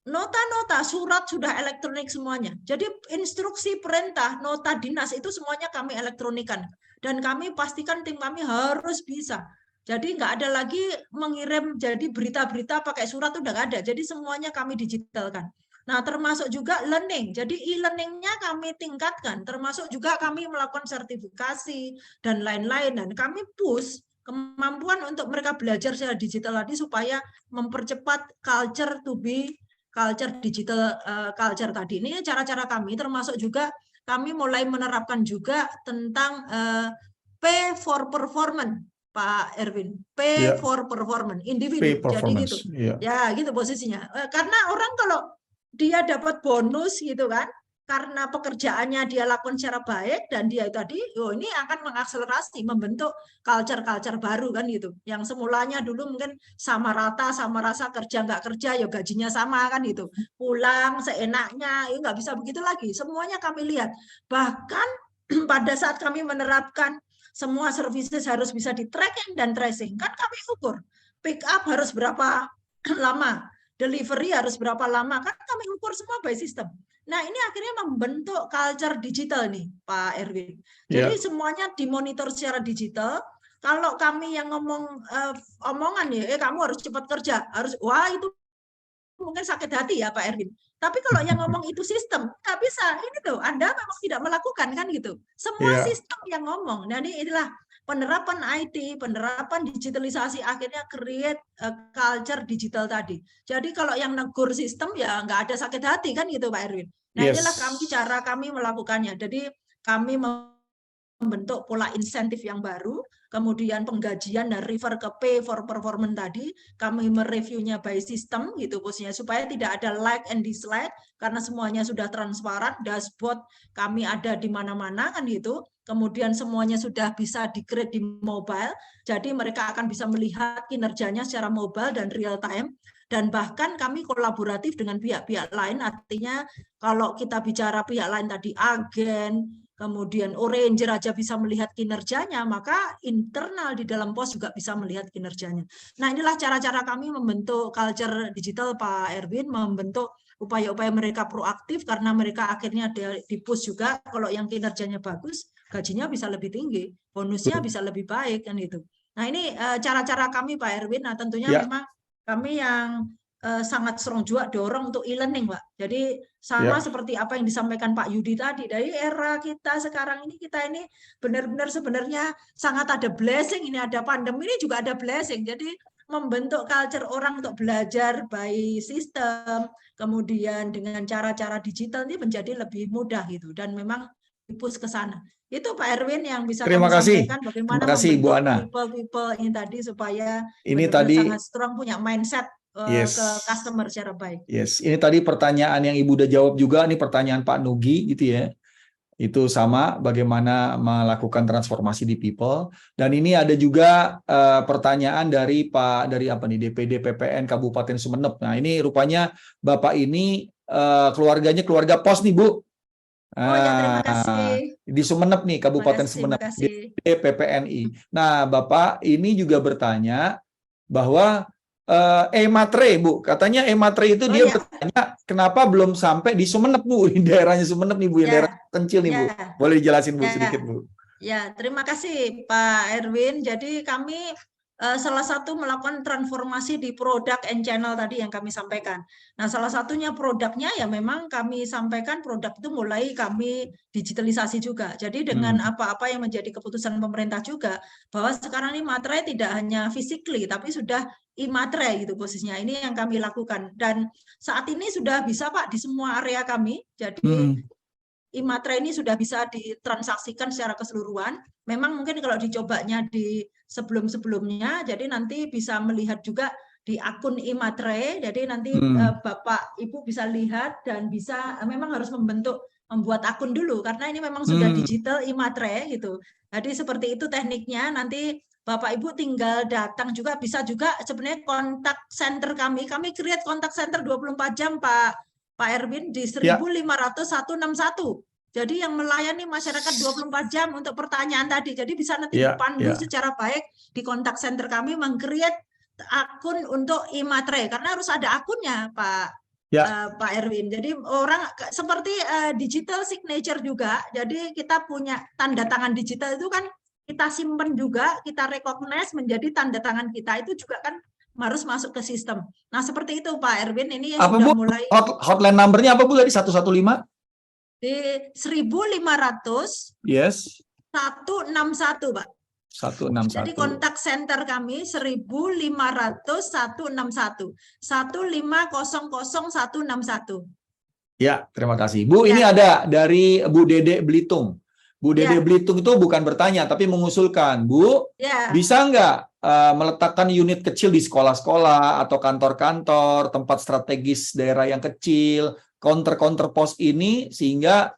nota-nota, surat sudah elektronik semuanya. Jadi instruksi, perintah, nota dinas itu semuanya kami elektronikan. Dan kami pastikan tim kami harus bisa. Jadi nggak ada lagi mengirim jadi berita-berita pakai surat, udah nggak ada. Jadi semuanya kami digitalkan. Nah, termasuk juga learning. Jadi e-learningnya kami tingkatkan. Termasuk juga kami melakukan sertifikasi dan lain-lain. Dan kami push kemampuan untuk mereka belajar secara digital tadi supaya mempercepat culture to be culture digital culture tadi. Ini cara-cara kami, termasuk juga kami mulai menerapkan juga tentang pay for performance, Pak Erwin. Pay for performance, individu. Jadi gitu. Ya, gitu posisinya. Karena orang kalau dia dapat bonus gitu kan, karena pekerjaannya dia lakukan secara baik dan dia tadi, ini akan mengakselerasi, membentuk culture-culture baru kan gitu. Yang semulanya dulu mungkin sama rata, sama rasa kerja nggak kerja, ya gajinya sama kan gitu. Pulang seenaknya, ya nggak bisa begitu lagi. Semuanya kami lihat. Bahkan pada saat kami menerapkan semua services harus bisa di tracking dan tracing, kan kami ukur. Pick up harus berapa lama, delivery harus berapa lama, kan kami ukur semua by system. Nah, ini akhirnya membentuk culture digital nih, Pak Erwin. Jadi semuanya dimonitor secara digital. Kalau kami yang ngomong omongan ya, kamu harus cepat kerja, harus, wah itu mungkin sakit hati ya Pak Erwin. Tapi kalau yang ngomong itu sistem, nggak bisa. Ini tuh, Anda memang tidak melakukan kan gitu. Semua sistem yang ngomong. Nah, inilah penerapan IT, penerapan digitalisasi akhirnya create culture digital tadi. Jadi kalau yang negur sistem ya nggak ada sakit hati kan gitu Pak Erwin. Nah inilah cara kami melakukannya. Jadi kami membentuk pola insentif yang baru, kemudian penggajian dan refer ke pay for performance tadi, kami mereviewnya by system gitu posisinya, supaya tidak ada like and dislike, karena semuanya sudah transparan, dashboard kami ada di mana-mana kan gitu, kemudian semuanya sudah bisa di-create di mobile, jadi mereka akan bisa melihat kinerjanya secara mobile dan real time, dan bahkan kami kolaboratif dengan pihak-pihak lain, artinya kalau kita bicara pihak lain tadi, agen, kemudian Oranger aja bisa melihat kinerjanya, maka internal di dalam pos juga bisa melihat kinerjanya. Nah, inilah cara-cara kami membentuk culture digital, Pak Erwin, membentuk upaya-upaya mereka proaktif, karena mereka akhirnya di-push juga, kalau yang kinerjanya bagus, gajinya bisa lebih tinggi, bonusnya bisa lebih baik, kan itu. Nah, ini cara-cara kami, Pak Erwin. Nah, tentunya memang kami yang sangat strong juga dorong untuk e-learning, Pak. Jadi sama seperti apa yang disampaikan Pak Yudi tadi, dari era kita sekarang ini, kita ini benar-benar sebenarnya sangat ada blessing, ini ada pandemi, ini juga ada blessing. Jadi membentuk culture orang untuk belajar by system, kemudian dengan cara-cara digital ini menjadi lebih mudah gitu, dan memang dipus ke sana. Itu Pak Erwin yang bisa Terima kami kasih. sampaikan, bagaimana Terima kasih, Bu membentuk Ana. people ini tadi supaya Ini benar-benar tadi sangat strong, punya mindset ke customer secara baik. Yes, ini tadi pertanyaan yang Ibu udah jawab juga, ini pertanyaan Pak Nugi gitu ya. Itu sama, bagaimana melakukan transformasi di people. Dan ini ada juga pertanyaan dari DPD PPN Kabupaten Sumeneb. Nah, ini rupanya Bapak ini keluarganya keluarga pos nih, Bu. Oh ya, terima kasih. Di Sumeneb nih, Kabupaten Sumeneb, DPD PPNI. Nah, Bapak ini juga bertanya bahwa e-matre, Bu, katanya e-matre itu dia bertanya kenapa belum sampai di Sumeneb, Bu, di daerahnya Sumeneb nih, Bu, yang daerah kecil nih, Bu. Boleh dijelasin, Bu, sedikit, Bu. Ya, terima kasih Pak Erwin. Jadi kami salah satu melakukan transformasi di produk and channel tadi yang kami sampaikan. Nah, salah satunya produknya ya memang kami sampaikan, produk itu mulai kami digitalisasi juga. Jadi dengan apa-apa yang menjadi keputusan pemerintah juga, bahwa sekarang ini materai tidak hanya physically, tapi sudah e-materai gitu posisinya. Ini yang kami lakukan. Dan saat ini sudah bisa, Pak, di semua area kami. Jadi e-materai ini sudah bisa ditransaksikan secara keseluruhan. Memang mungkin kalau dicobanya di sebelum-sebelumnya, jadi nanti bisa melihat juga di akun e-materai, jadi nanti Bapak Ibu bisa lihat dan bisa memang harus membuat akun dulu, karena ini memang sudah digital e-materai gitu. Jadi seperti itu tekniknya, nanti Bapak Ibu tinggal datang juga, bisa juga sebenarnya kontak center kami create kontak center 24 jam Pak Erwin di 1.500.161. Jadi yang melayani masyarakat 24 jam untuk pertanyaan tadi. Jadi bisa nanti dipandu secara baik di kontak center kami meng-create akun untuk e-materai, karena harus ada akunnya, Pak Erwin. Jadi orang seperti digital signature juga. Jadi kita punya tanda tangan digital itu kan kita simpan juga, kita recognize menjadi tanda tangan kita, itu juga kan harus masuk ke sistem. Nah, seperti itu Pak Erwin, ini yang sudah mulai. Hotline numbernya apa, Bu, tadi 115? Di 1.500 161, Pak. 161. Jadi kontak center kami 1.500.161 1.500.161. Ya, terima kasih, Bu. Ini ada dari Bu Dede Belitung. Bu Dede Belitung itu bukan bertanya, tapi mengusulkan, Bu, bisa nggak meletakkan unit kecil di sekolah-sekolah atau kantor-kantor, tempat strategis daerah yang kecil, counter pos ini, sehingga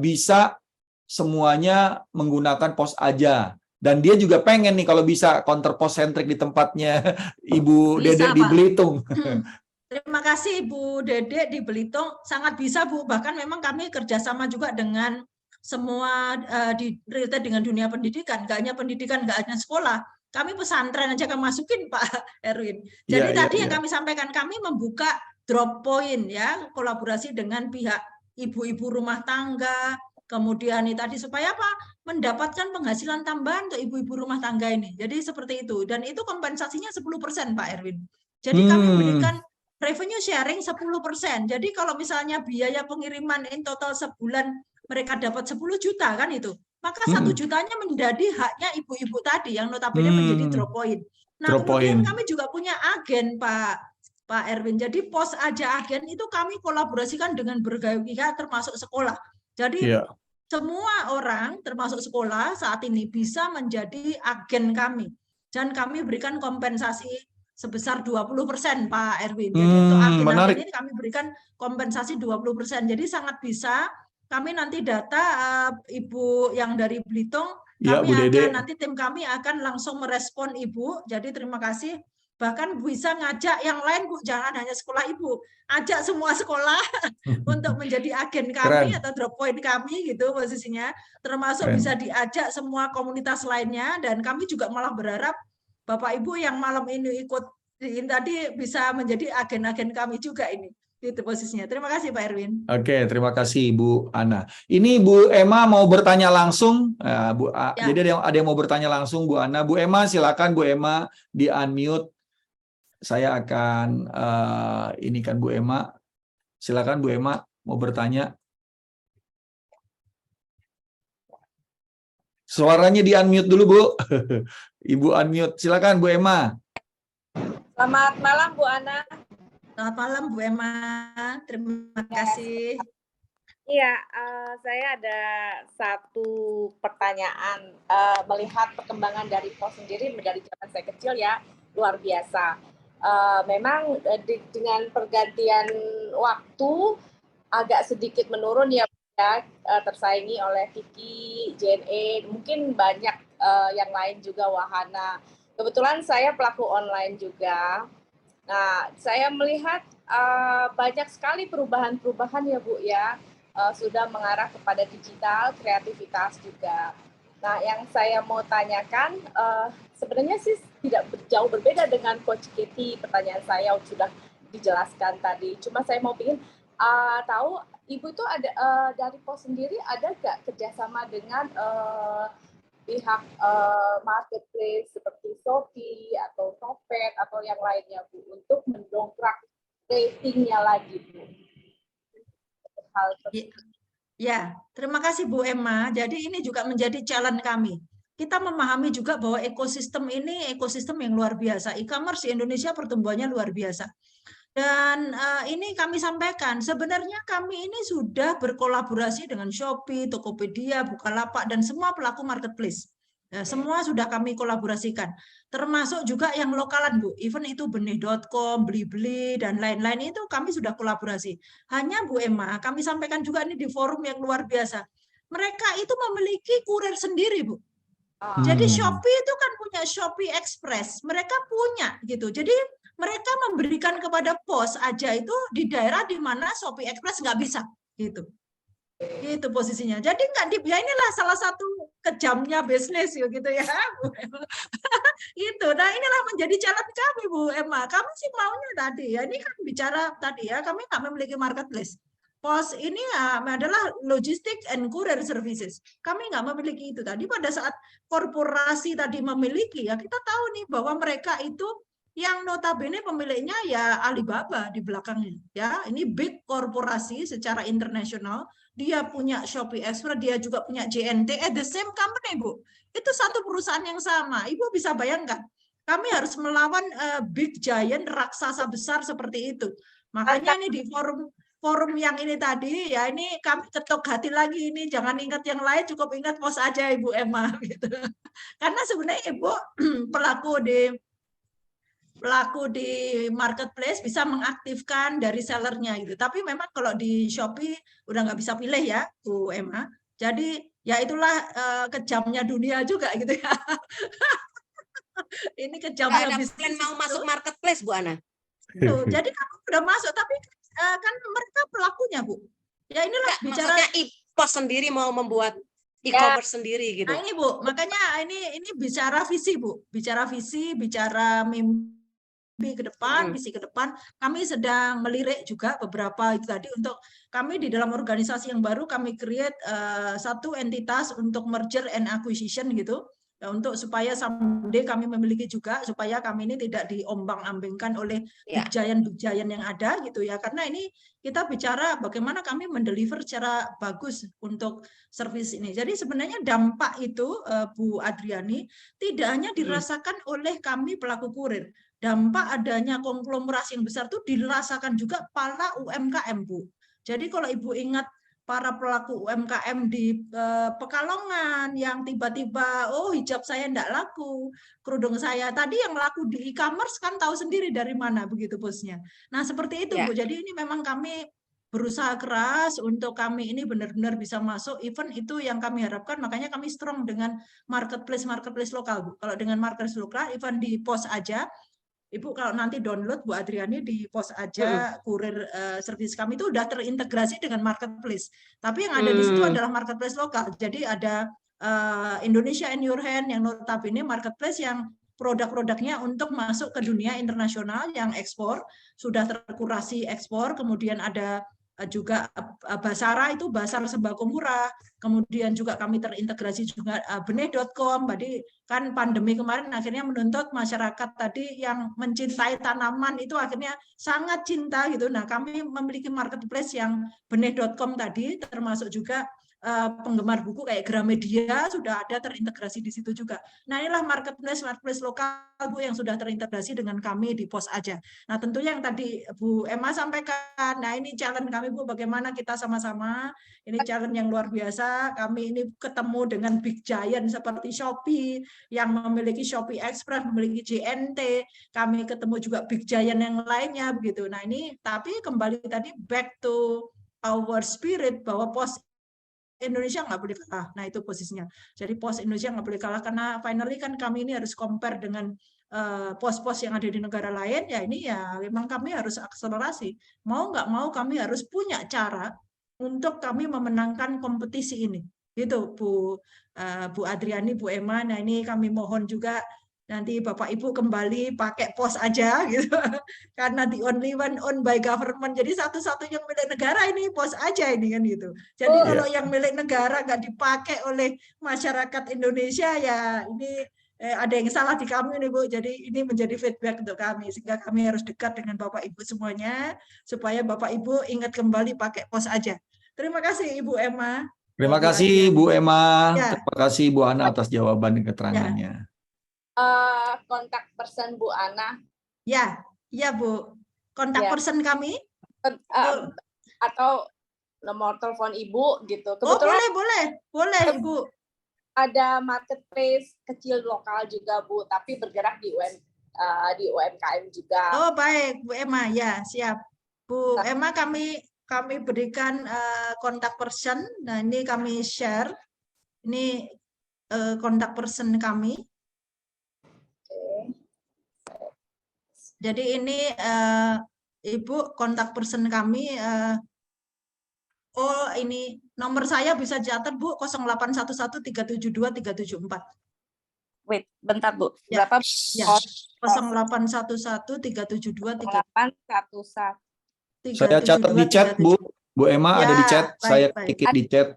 bisa semuanya menggunakan pos aja. Dan dia juga pengen nih kalau bisa counter pos sentrik di tempatnya Ibu Dede di Belitung. Terima kasih Bu Dede di Belitung, sangat bisa, Bu. Bahkan memang kami kerjasama juga dengan semua related dengan dunia pendidikan, nggak hanya pendidikan, nggak hanya sekolah. Kami pesantren aja kami masukin, Pak Erwin. Jadi tadi yang kami sampaikan, kami membuka drop point ya, kolaborasi dengan pihak ibu-ibu rumah tangga, kemudian ini tadi supaya apa? Mendapatkan penghasilan tambahan untuk ibu-ibu rumah tangga ini. Jadi seperti itu, dan itu kompensasinya 10%, Pak Erwin. Jadi kami memberikan revenue sharing 10%. Jadi kalau misalnya biaya pengiriman in total sebulan mereka dapat 10 juta kan itu, maka 1 jutanya menjadi haknya ibu-ibu tadi yang notabene menjadi drop point. Nah, kemudian kami juga punya agen, Pak Erwin. Jadi pos aja agen itu kami kolaborasikan dengan berbagai pihak termasuk sekolah. Jadi semua orang termasuk sekolah saat ini bisa menjadi agen kami. Dan kami berikan kompensasi sebesar 20% Pak Erwin. Jadi untuk agen-agen ini kami berikan kompensasi 20%. Jadi sangat bisa kami nanti data Ibu yang dari Belitung, kami akan nanti tim kami akan langsung merespon Ibu. Jadi terima kasih. Bahkan bisa ngajak yang lain Bu, jangan hanya sekolah Ibu, ajak semua sekolah untuk menjadi agen kami atau drop point kami gitu posisinya, termasuk bisa diajak semua komunitas lainnya. Dan kami juga malah berharap Bapak Ibu yang malam ini ikut ini tadi bisa menjadi agen-agen kami juga ini. Itu posisinya. Terima kasih Pak Erwin. Oke, terima kasih Bu Ana. Ini Bu Emma mau bertanya langsung. Jadi ada yang mau bertanya langsung Bu Ana. Bu Emma, silakan Bu Emma di unmute. Saya akan ini kan Bu Emma. Silakan Bu Emma mau bertanya. Suaranya di unmute dulu Bu. Ibu unmute. Silakan Bu Emma. Selamat malam Bu Ana. Selamat malam Bu Emma. Terima kasih. Iya, saya ada satu pertanyaan. Melihat perkembangan dari POS sendiri dari zaman saya kecil ya, luar biasa. Memang dengan pergantian waktu agak sedikit menurun ya, tersaingi oleh Kiki, JNE, mungkin banyak yang lain juga, Wahana. Kebetulan saya pelaku online juga. Nah, saya melihat banyak sekali perubahan-perubahan ya Bu ya, sudah mengarah kepada digital, kreativitas juga. Nah, yang saya mau tanyakan, sebenarnya sih tidak jauh berbeda dengan Coach Katie. Pertanyaan saya sudah dijelaskan tadi. Cuma saya mau ingin tahu, Ibu itu ada dari POS sendiri ada nggak kerjasama dengan pihak marketplace seperti Shopee atau Tokped atau yang lainnya Bu untuk mendongkrak ratingnya lagi Bu? Hal Ya, terima kasih Bu Emma. Jadi ini juga menjadi challenge kami. Kita memahami juga bahwa ekosistem ini ekosistem yang luar biasa. E-commerce di Indonesia pertumbuhannya luar biasa. Dan ini kami sampaikan, sebenarnya kami ini sudah berkolaborasi dengan Shopee, Tokopedia, Bukalapak, dan semua pelaku marketplace. Ya, semua sudah kami kolaborasikan. Termasuk juga yang lokalan, Bu. Even itu benih.com, Blibli, dan lain-lain itu kami sudah kolaborasi. Hanya Bu Emma, kami sampaikan juga ini di forum yang luar biasa. Mereka itu memiliki kurir sendiri, Bu. Jadi Shopee itu kan punya Shopee Express. Mereka punya gitu. Jadi mereka memberikan kepada POS aja itu di daerah di mana Shopee Express nggak bisa gitu. Itu posisinya. Jadi nggak ya inilah salah satu kejamnya bisnis gitu ya. Itu. Nah, inilah menjadi challenge kami Bu Emma. Kami sih maunya tadi ya. Ini kan bicara tadi ya, kami nggak memiliki marketplace. POS ini adalah logistik and courier services. Kami nggak memiliki itu tadi. Pada saat korporasi tadi memiliki ya, kita tahu nih bahwa mereka itu yang notabene pemiliknya ya Alibaba di belakangnya. Ya, ini big korporasi secara internasional. Dia punya Shopee Express, dia juga punya JNT, the same company, Bu. Itu satu perusahaan yang sama. Ibu bisa bayangkan, kami harus melawan big giant, raksasa besar seperti itu. Makanya ini di forum yang ini tadi, ya ini kami ketok hati lagi ini, jangan ingat yang lain, cukup ingat POS aja Ibu Emma. Gitu. Karena sebenarnya Ibu pelaku di marketplace bisa mengaktifkan dari sellernya gitu. Tapi memang kalau di Shopee udah nggak bisa pilih ya, Bu Emma. Jadi ya itulah kejamnya dunia juga gitu ya. Ini kejamnya bisnis. Mau masuk marketplace Bu Ana? Tuh, jadi kamu udah masuk, tapi kan mereka pelakunya Bu. Ya inilah bicara. Maksudnya POS sendiri mau membuat e-commerce sendiri gitu. Nah ini Bu, makanya ini bicara visi Bu, bicara visi, bicara mimpi ke depan, visi ke depan. Kami sedang melirik juga beberapa itu tadi untuk kami di dalam organisasi yang baru kami create satu entitas untuk merger and acquisition gitu. Ya, untuk supaya someday kami memiliki juga supaya kami ini tidak diombang-ambingkan oleh big giant yang ada gitu ya, karena ini kita bicara bagaimana kami mendeliver secara bagus untuk service ini. Jadi sebenarnya dampak itu Bu Adriani tidak hanya dirasakan oleh kami pelaku kurir, dampak adanya konglomerasi yang besar itu dirasakan juga para UMKM Bu. Jadi kalau Ibu ingat para pelaku UMKM di Pekalongan yang tiba-tiba, oh hijab saya enggak laku, kerudung saya tadi yang laku di e-commerce kan tahu sendiri dari mana begitu bosnya. Nah seperti itu Ya. Bu, jadi ini memang kami berusaha keras untuk kami ini benar-benar bisa masuk event itu yang kami harapkan, makanya kami strong dengan marketplace lokal Bu. Kalau dengan marketplace lokal, event di pos aja, Ibu kalau nanti download Bu Adriani di pos aja kurir service kami itu udah terintegrasi dengan marketplace. Tapi yang ada di situ adalah marketplace lokal. Jadi ada Indonesia in Your Hand yang notabene marketplace yang produk-produknya untuk masuk ke dunia internasional yang ekspor, sudah terkurasi ekspor, kemudian ada juga Basara itu Basar Sembako Murah, kemudian juga kami terintegrasi juga benih.com. Jadi kan pandemi kemarin akhirnya menuntut masyarakat tadi yang mencintai tanaman itu akhirnya sangat cinta gitu. Nah kami memiliki marketplace yang benih.com tadi, termasuk juga penggemar buku kayak Gramedia sudah ada terintegrasi di situ juga. Nah inilah marketplace lokal Bu yang sudah terintegrasi dengan kami di pos aja. Nah tentunya yang tadi Bu Emma sampaikan, nah ini challenge kami Bu, bagaimana kita sama-sama, ini challenge yang luar biasa, kami ini ketemu dengan big giant seperti Shopee, yang memiliki Shopee Express, memiliki JNT, kami ketemu juga big giant yang lainnya begitu. Nah ini tapi kembali tadi back to our spirit bahwa pos Indonesia nggak boleh kalah. Nah itu posisinya. Jadi pos Indonesia nggak boleh kalah karena finally kan kami ini harus compare dengan pos-pos yang ada di negara lain. Ya ini ya memang kami harus akselerasi. Mau nggak mau kami harus punya cara untuk kami memenangkan kompetisi ini. Gitu Bu Adriani, Bu Emma. Nah ini kami mohon juga nanti Bapak Ibu kembali pakai pos aja gitu. Karena the only one owned by government. Jadi satu-satunya milik negara ini pos aja ini kan gitu. Jadi kalau yang milik negara nggak dipakai oleh masyarakat Indonesia ya ini ada yang salah di kami nih Bu. Jadi ini menjadi feedback untuk kami sehingga kami harus dekat dengan Bapak Ibu semuanya supaya Bapak Ibu ingat kembali pakai pos aja. Terima kasih Ibu Emma. Terima kasih Bu Emma, Ya. terima kasih Bu Ana atas jawaban dan keterangannya. Kontak person Bu Ana. Ya, ya Bu. Kontak Ya. person kami. Atau nomor telepon Ibu gitu. Oh Kebetulan boleh Ibu. ada marketplace kecil lokal juga Bu, tapi bergerak di UMKM juga. Oh baik Bu Emma, ya siap. Bu Emma kami berikan kontak person. Nah ini kami share. Ini kontak person kami. Jadi ini Ibu kontak person kami. Oh ini nomor saya bisa dicatat Bu 0811372374. Wait, bentar Bu. Ya. Berapa? Ya. 0811372374. 811. Saya catat di chat Bu Emma Ya, ada di chat, baik, saya baik. ketik di chat.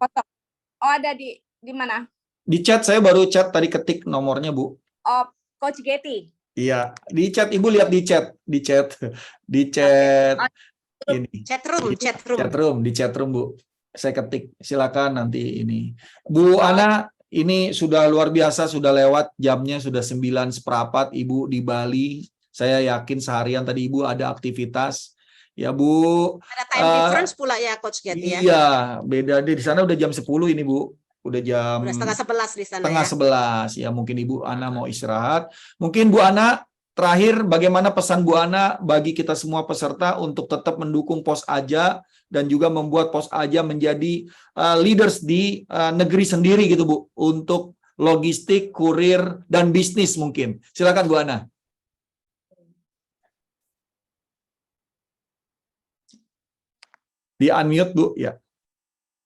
Oh ada di mana? Di chat saya baru chat tadi ketik nomornya Bu. Oh, Coach Getty. Iya, di chat Ibu lihat di chat ini. Di chat room Bu. Saya ketik, silakan nanti ini. Bu Ana, ini sudah luar biasa, sudah lewat jamnya, sudah 9:15 Ibu di Bali. Saya yakin seharian tadi Ibu ada aktivitas. Ya Bu. Ada time difference pula ya Coach Getty ya. Iya, beda di sana udah jam 10 ini Bu. Udah jam Udah 10:30 di sana setengah ya. 11 ya, mungkin Ibu Ana mau istirahat. Mungkin Bu Ana terakhir bagaimana pesan Bu Ana bagi kita semua peserta untuk tetap mendukung Pos Aja dan juga membuat Pos Aja menjadi leaders di negeri sendiri gitu Bu, untuk logistik, kurir dan bisnis mungkin. Silakan Bu Ana. Di unmute Bu ya.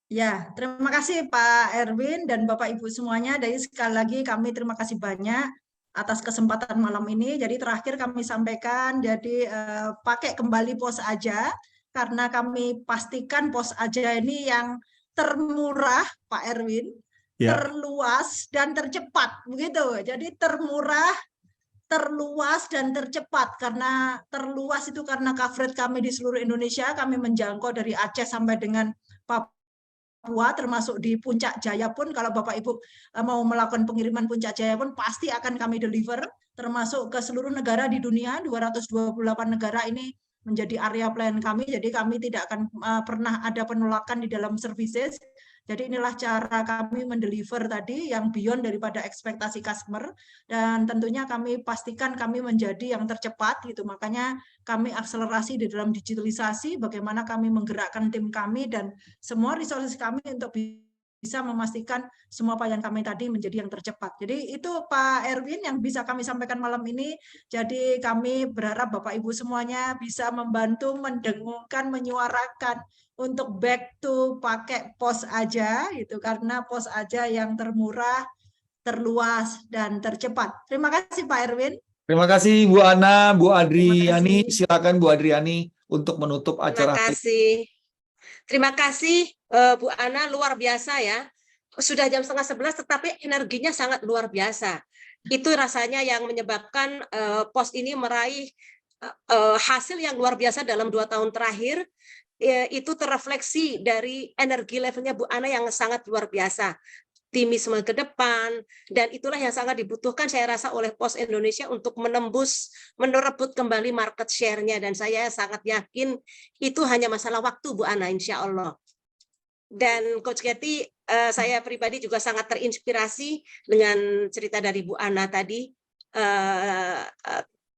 Ya, terima kasih Pak Erwin dan Bapak Ibu semuanya. Dari sekali lagi kami terima kasih banyak atas kesempatan malam ini. Jadi terakhir kami sampaikan, jadi pakai kembali Pos Aja karena kami pastikan Pos Aja ini yang termurah Pak Erwin, terluas dan tercepat begitu. Jadi termurah, terluas dan tercepat. Karena terluas itu karena coverage kami di seluruh Indonesia, kami menjangkau dari Aceh sampai dengan Papua, termasuk di Puncak Jaya pun kalau Bapak Ibu mau melakukan pengiriman Puncak Jaya pun pasti akan kami deliver, termasuk ke seluruh negara di dunia, 228 negara ini menjadi area pelayan kami. Jadi kami tidak akan pernah ada penolakan di dalam services. Jadi inilah cara kami mendeliver tadi yang beyond daripada ekspektasi customer, dan tentunya kami pastikan kami menjadi yang tercepat gitu. Makanya kami akselerasi di dalam digitalisasi, bagaimana kami menggerakkan tim kami dan semua resources kami untuk bisa memastikan semua pelayan kami tadi menjadi yang tercepat. Jadi itu Pak Erwin yang bisa kami sampaikan malam ini. Jadi kami berharap Bapak Ibu semuanya bisa membantu mendengungkan, menyuarakan untuk back to pakai pos aja gitu, karena pos aja yang termurah, terluas dan tercepat. Terima kasih Pak Erwin. Terima kasih Bu Ana, Bu Terima Adriani. kasih. Silakan Bu Adriani untuk menutup Terima acara. kasih. Terima kasih Bu Ana, luar biasa ya. Sudah jam 10:30 tetapi energinya sangat luar biasa. Itu rasanya yang menyebabkan pos ini meraih hasil yang luar biasa dalam 2 tahun terakhir. Itu terrefleksi dari energi levelnya Bu Ana yang sangat luar biasa. Optimisme ke depan, dan itulah yang sangat dibutuhkan saya rasa oleh Pos Indonesia untuk merebut kembali market share-nya, dan saya sangat yakin itu hanya masalah waktu Bu Ana, insya Allah. Dan Coach Getty, saya pribadi juga sangat terinspirasi dengan cerita dari Bu Ana tadi,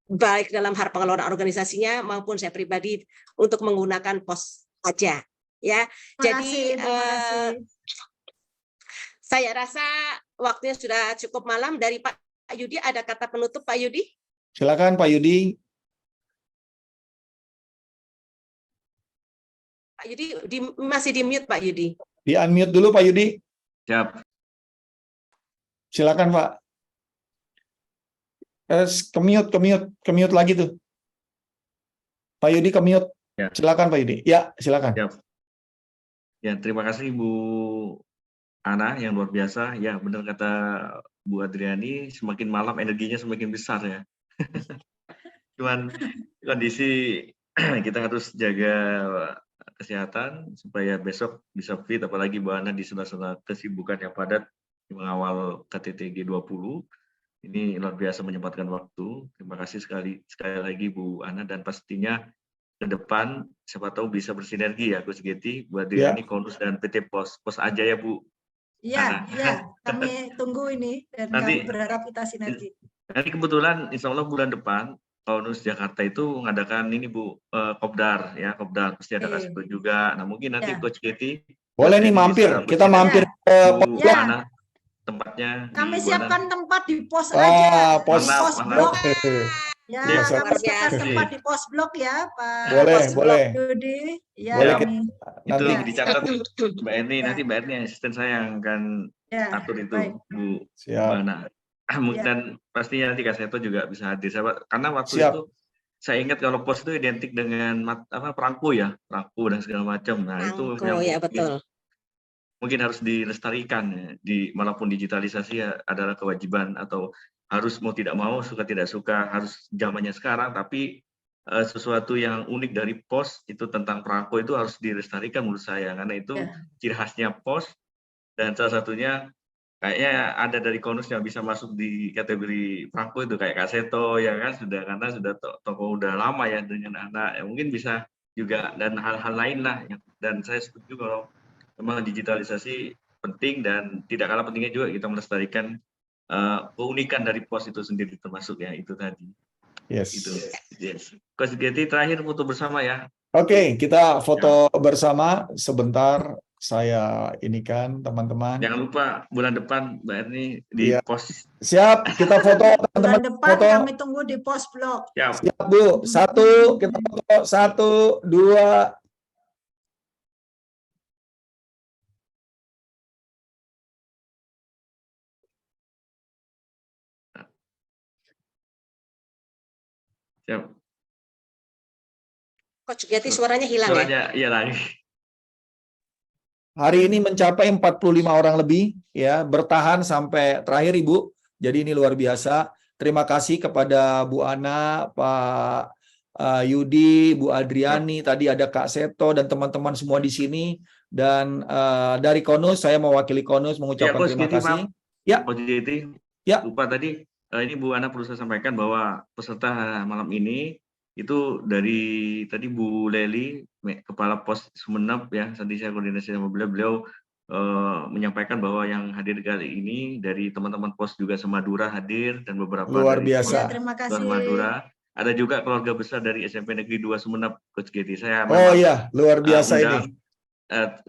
baik dalam hal pengelolaan organisasinya maupun saya pribadi untuk menggunakan pos aja ya. Jadi saya rasa waktunya sudah cukup malam. Dari Pak Yudi ada kata penutup Pak Yudi? Silakan Pak Yudi. Pak Yudi masih di mute Pak Yudi. Di unmute dulu Pak Yudi. Siap. Silakan Pak. Kemute lagi tuh. Pak Yudi kemute. Ya. Silakan Pak Yudi. Ya, silakan. Siap. Ya, terima kasih Bu Ana yang luar biasa. Ya, benar kata Bu Adriani, semakin malam energinya semakin besar ya. Cuman kondisi kita harus jaga kesehatan supaya besok bisa fit, apalagi Bu Ana di sela-sela kesibukan yang padat mengawal KTT G20. Ini luar biasa menyempatkan waktu. Terima kasih sekali lagi Bu Ana, dan pastinya ke depan siapa tahu bisa bersinergi ya Coach Getty, Bu Adriani, Konus dan PT Pos. Pos aja ya Bu. Iya, kami tunggu ini dan Nanti, kami berharap kita sinergi. Nanti kebetulan insya Allah bulan depan Konus Jakarta itu mengadakan ini Bu, Kopdar ya, Kopdar pasti ada Kasito juga. Nah mungkin nanti Coach Getty boleh nih mampir, kita mampir ke Bu Ana tempatnya. Kami siapkan tempat di pos aja. Pos blok. Ya, biasa. kami siapkan tempat di pos blok ya, Pak. Boleh. Yudi. Ya, boleh. Itu ya. dicatat Mbak Erni, nanti Mbak Erni asisten saya yang akan atur itu, baik. Bu Ana. Dan pastinya nanti Kak Seto juga bisa hadir. Karena waktu itu saya ingat kalau pos itu identik dengan perangko ya, perangko dan segala macam. Nah, itu yang ya, betul. Mungkin harus dilestarikan ya. Walaupun digitalisasi ya adalah kewajiban atau harus mau tidak mau, suka tidak suka, harus zamannya sekarang, tapi sesuatu yang unik dari pos itu tentang perangko itu harus dilestarikan menurut saya, karena itu ciri khasnya pos, dan salah satunya kayaknya ada dari Konus yang bisa masuk di kategori perangko itu kayak Kak Seto ya kan, karena sudah tokoh udah lama ya dengan anak ya, mungkin bisa juga, dan hal-hal lain lah. Dan saya setuju kalau memang digitalisasi penting, dan tidak kalah pentingnya juga kita melestarikan keunikan dari pos itu sendiri, termasuk ya itu tadi. Itu. Yes. Coach Getty terakhir foto bersama ya. Oke, kita foto bersama sebentar. Saya ini kan teman-teman. Jangan lupa bulan depan Mbak Erni di pos. Siap, kita foto teman-teman. Bulan depan kami tunggu di pos blok. Siap Bu. 1, kita foto 1, 2. Siap. Coach Getty suaranya hilang ya? Iya lagi. Hari ini mencapai 45 orang lebih ya, bertahan sampai terakhir Ibu. Jadi ini luar biasa. Terima kasih kepada Bu Ana, Pak Yudi, Bu Adriani, tadi ada Kak Seto dan teman-teman semua di sini. Dan dari Konus, saya mewakili Konus mengucapkan terima kasih. Ya, Coach Getty. Ya. Lupa tadi, ini Bu Ana perlu saya sampaikan bahwa peserta malam ini itu dari tadi Bu Leli, Kepala Pos Sumeneb ya, tadi saya koordinasi sama beliau menyampaikan bahwa yang hadir kali ini dari teman-teman pos juga Semadura hadir dan beberapa Luar dari biasa. Ya, terima luar kasih. Madura. Ada juga keluarga besar dari SMP Negeri 2 Sumeneb, Coach Getty. Saya Oh memang iya, luar biasa ini. undang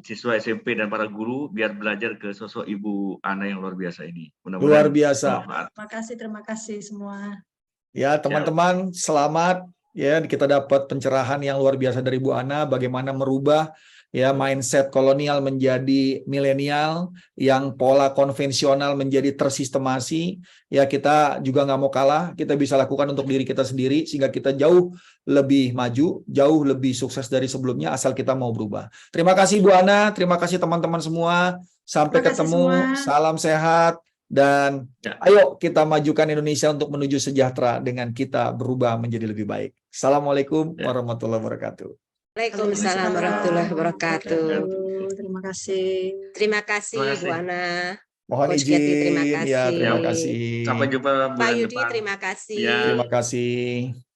siswa SMP dan para guru biar belajar ke sosok Ibu Ana yang luar biasa ini. Luar Mudah-mudahan biasa. bermanfaat. Terima kasih semua. Ya, teman-teman, selamat ya, kita dapat pencerahan yang luar biasa dari Bu Ana bagaimana merubah ya mindset kolonial menjadi milenial, yang pola konvensional menjadi tersistemasi. Ya, kita juga nggak mau kalah, kita bisa lakukan untuk diri kita sendiri sehingga kita jauh lebih maju, jauh lebih sukses dari sebelumnya asal kita mau berubah. Terima kasih Bu Ana, terima kasih teman-teman semua. Sampai Terima kasih ketemu, semua. salam sehat, dan Ya. ayo kita majukan Indonesia untuk menuju sejahtera dengan kita berubah menjadi lebih baik. Assalamualaikum Ya. warahmatullahi wabarakatuh. Waalaikumsalam warahmatullahi wabarakatuh. Terima kasih. Terima kasih Terima Bu kasih. Ana. Mohon Coach Getty, terima izin, ya kasih. terima kasih. Sampai jumpa Pak bulan Yudi, depan. terima kasih. Ya. Terima kasih.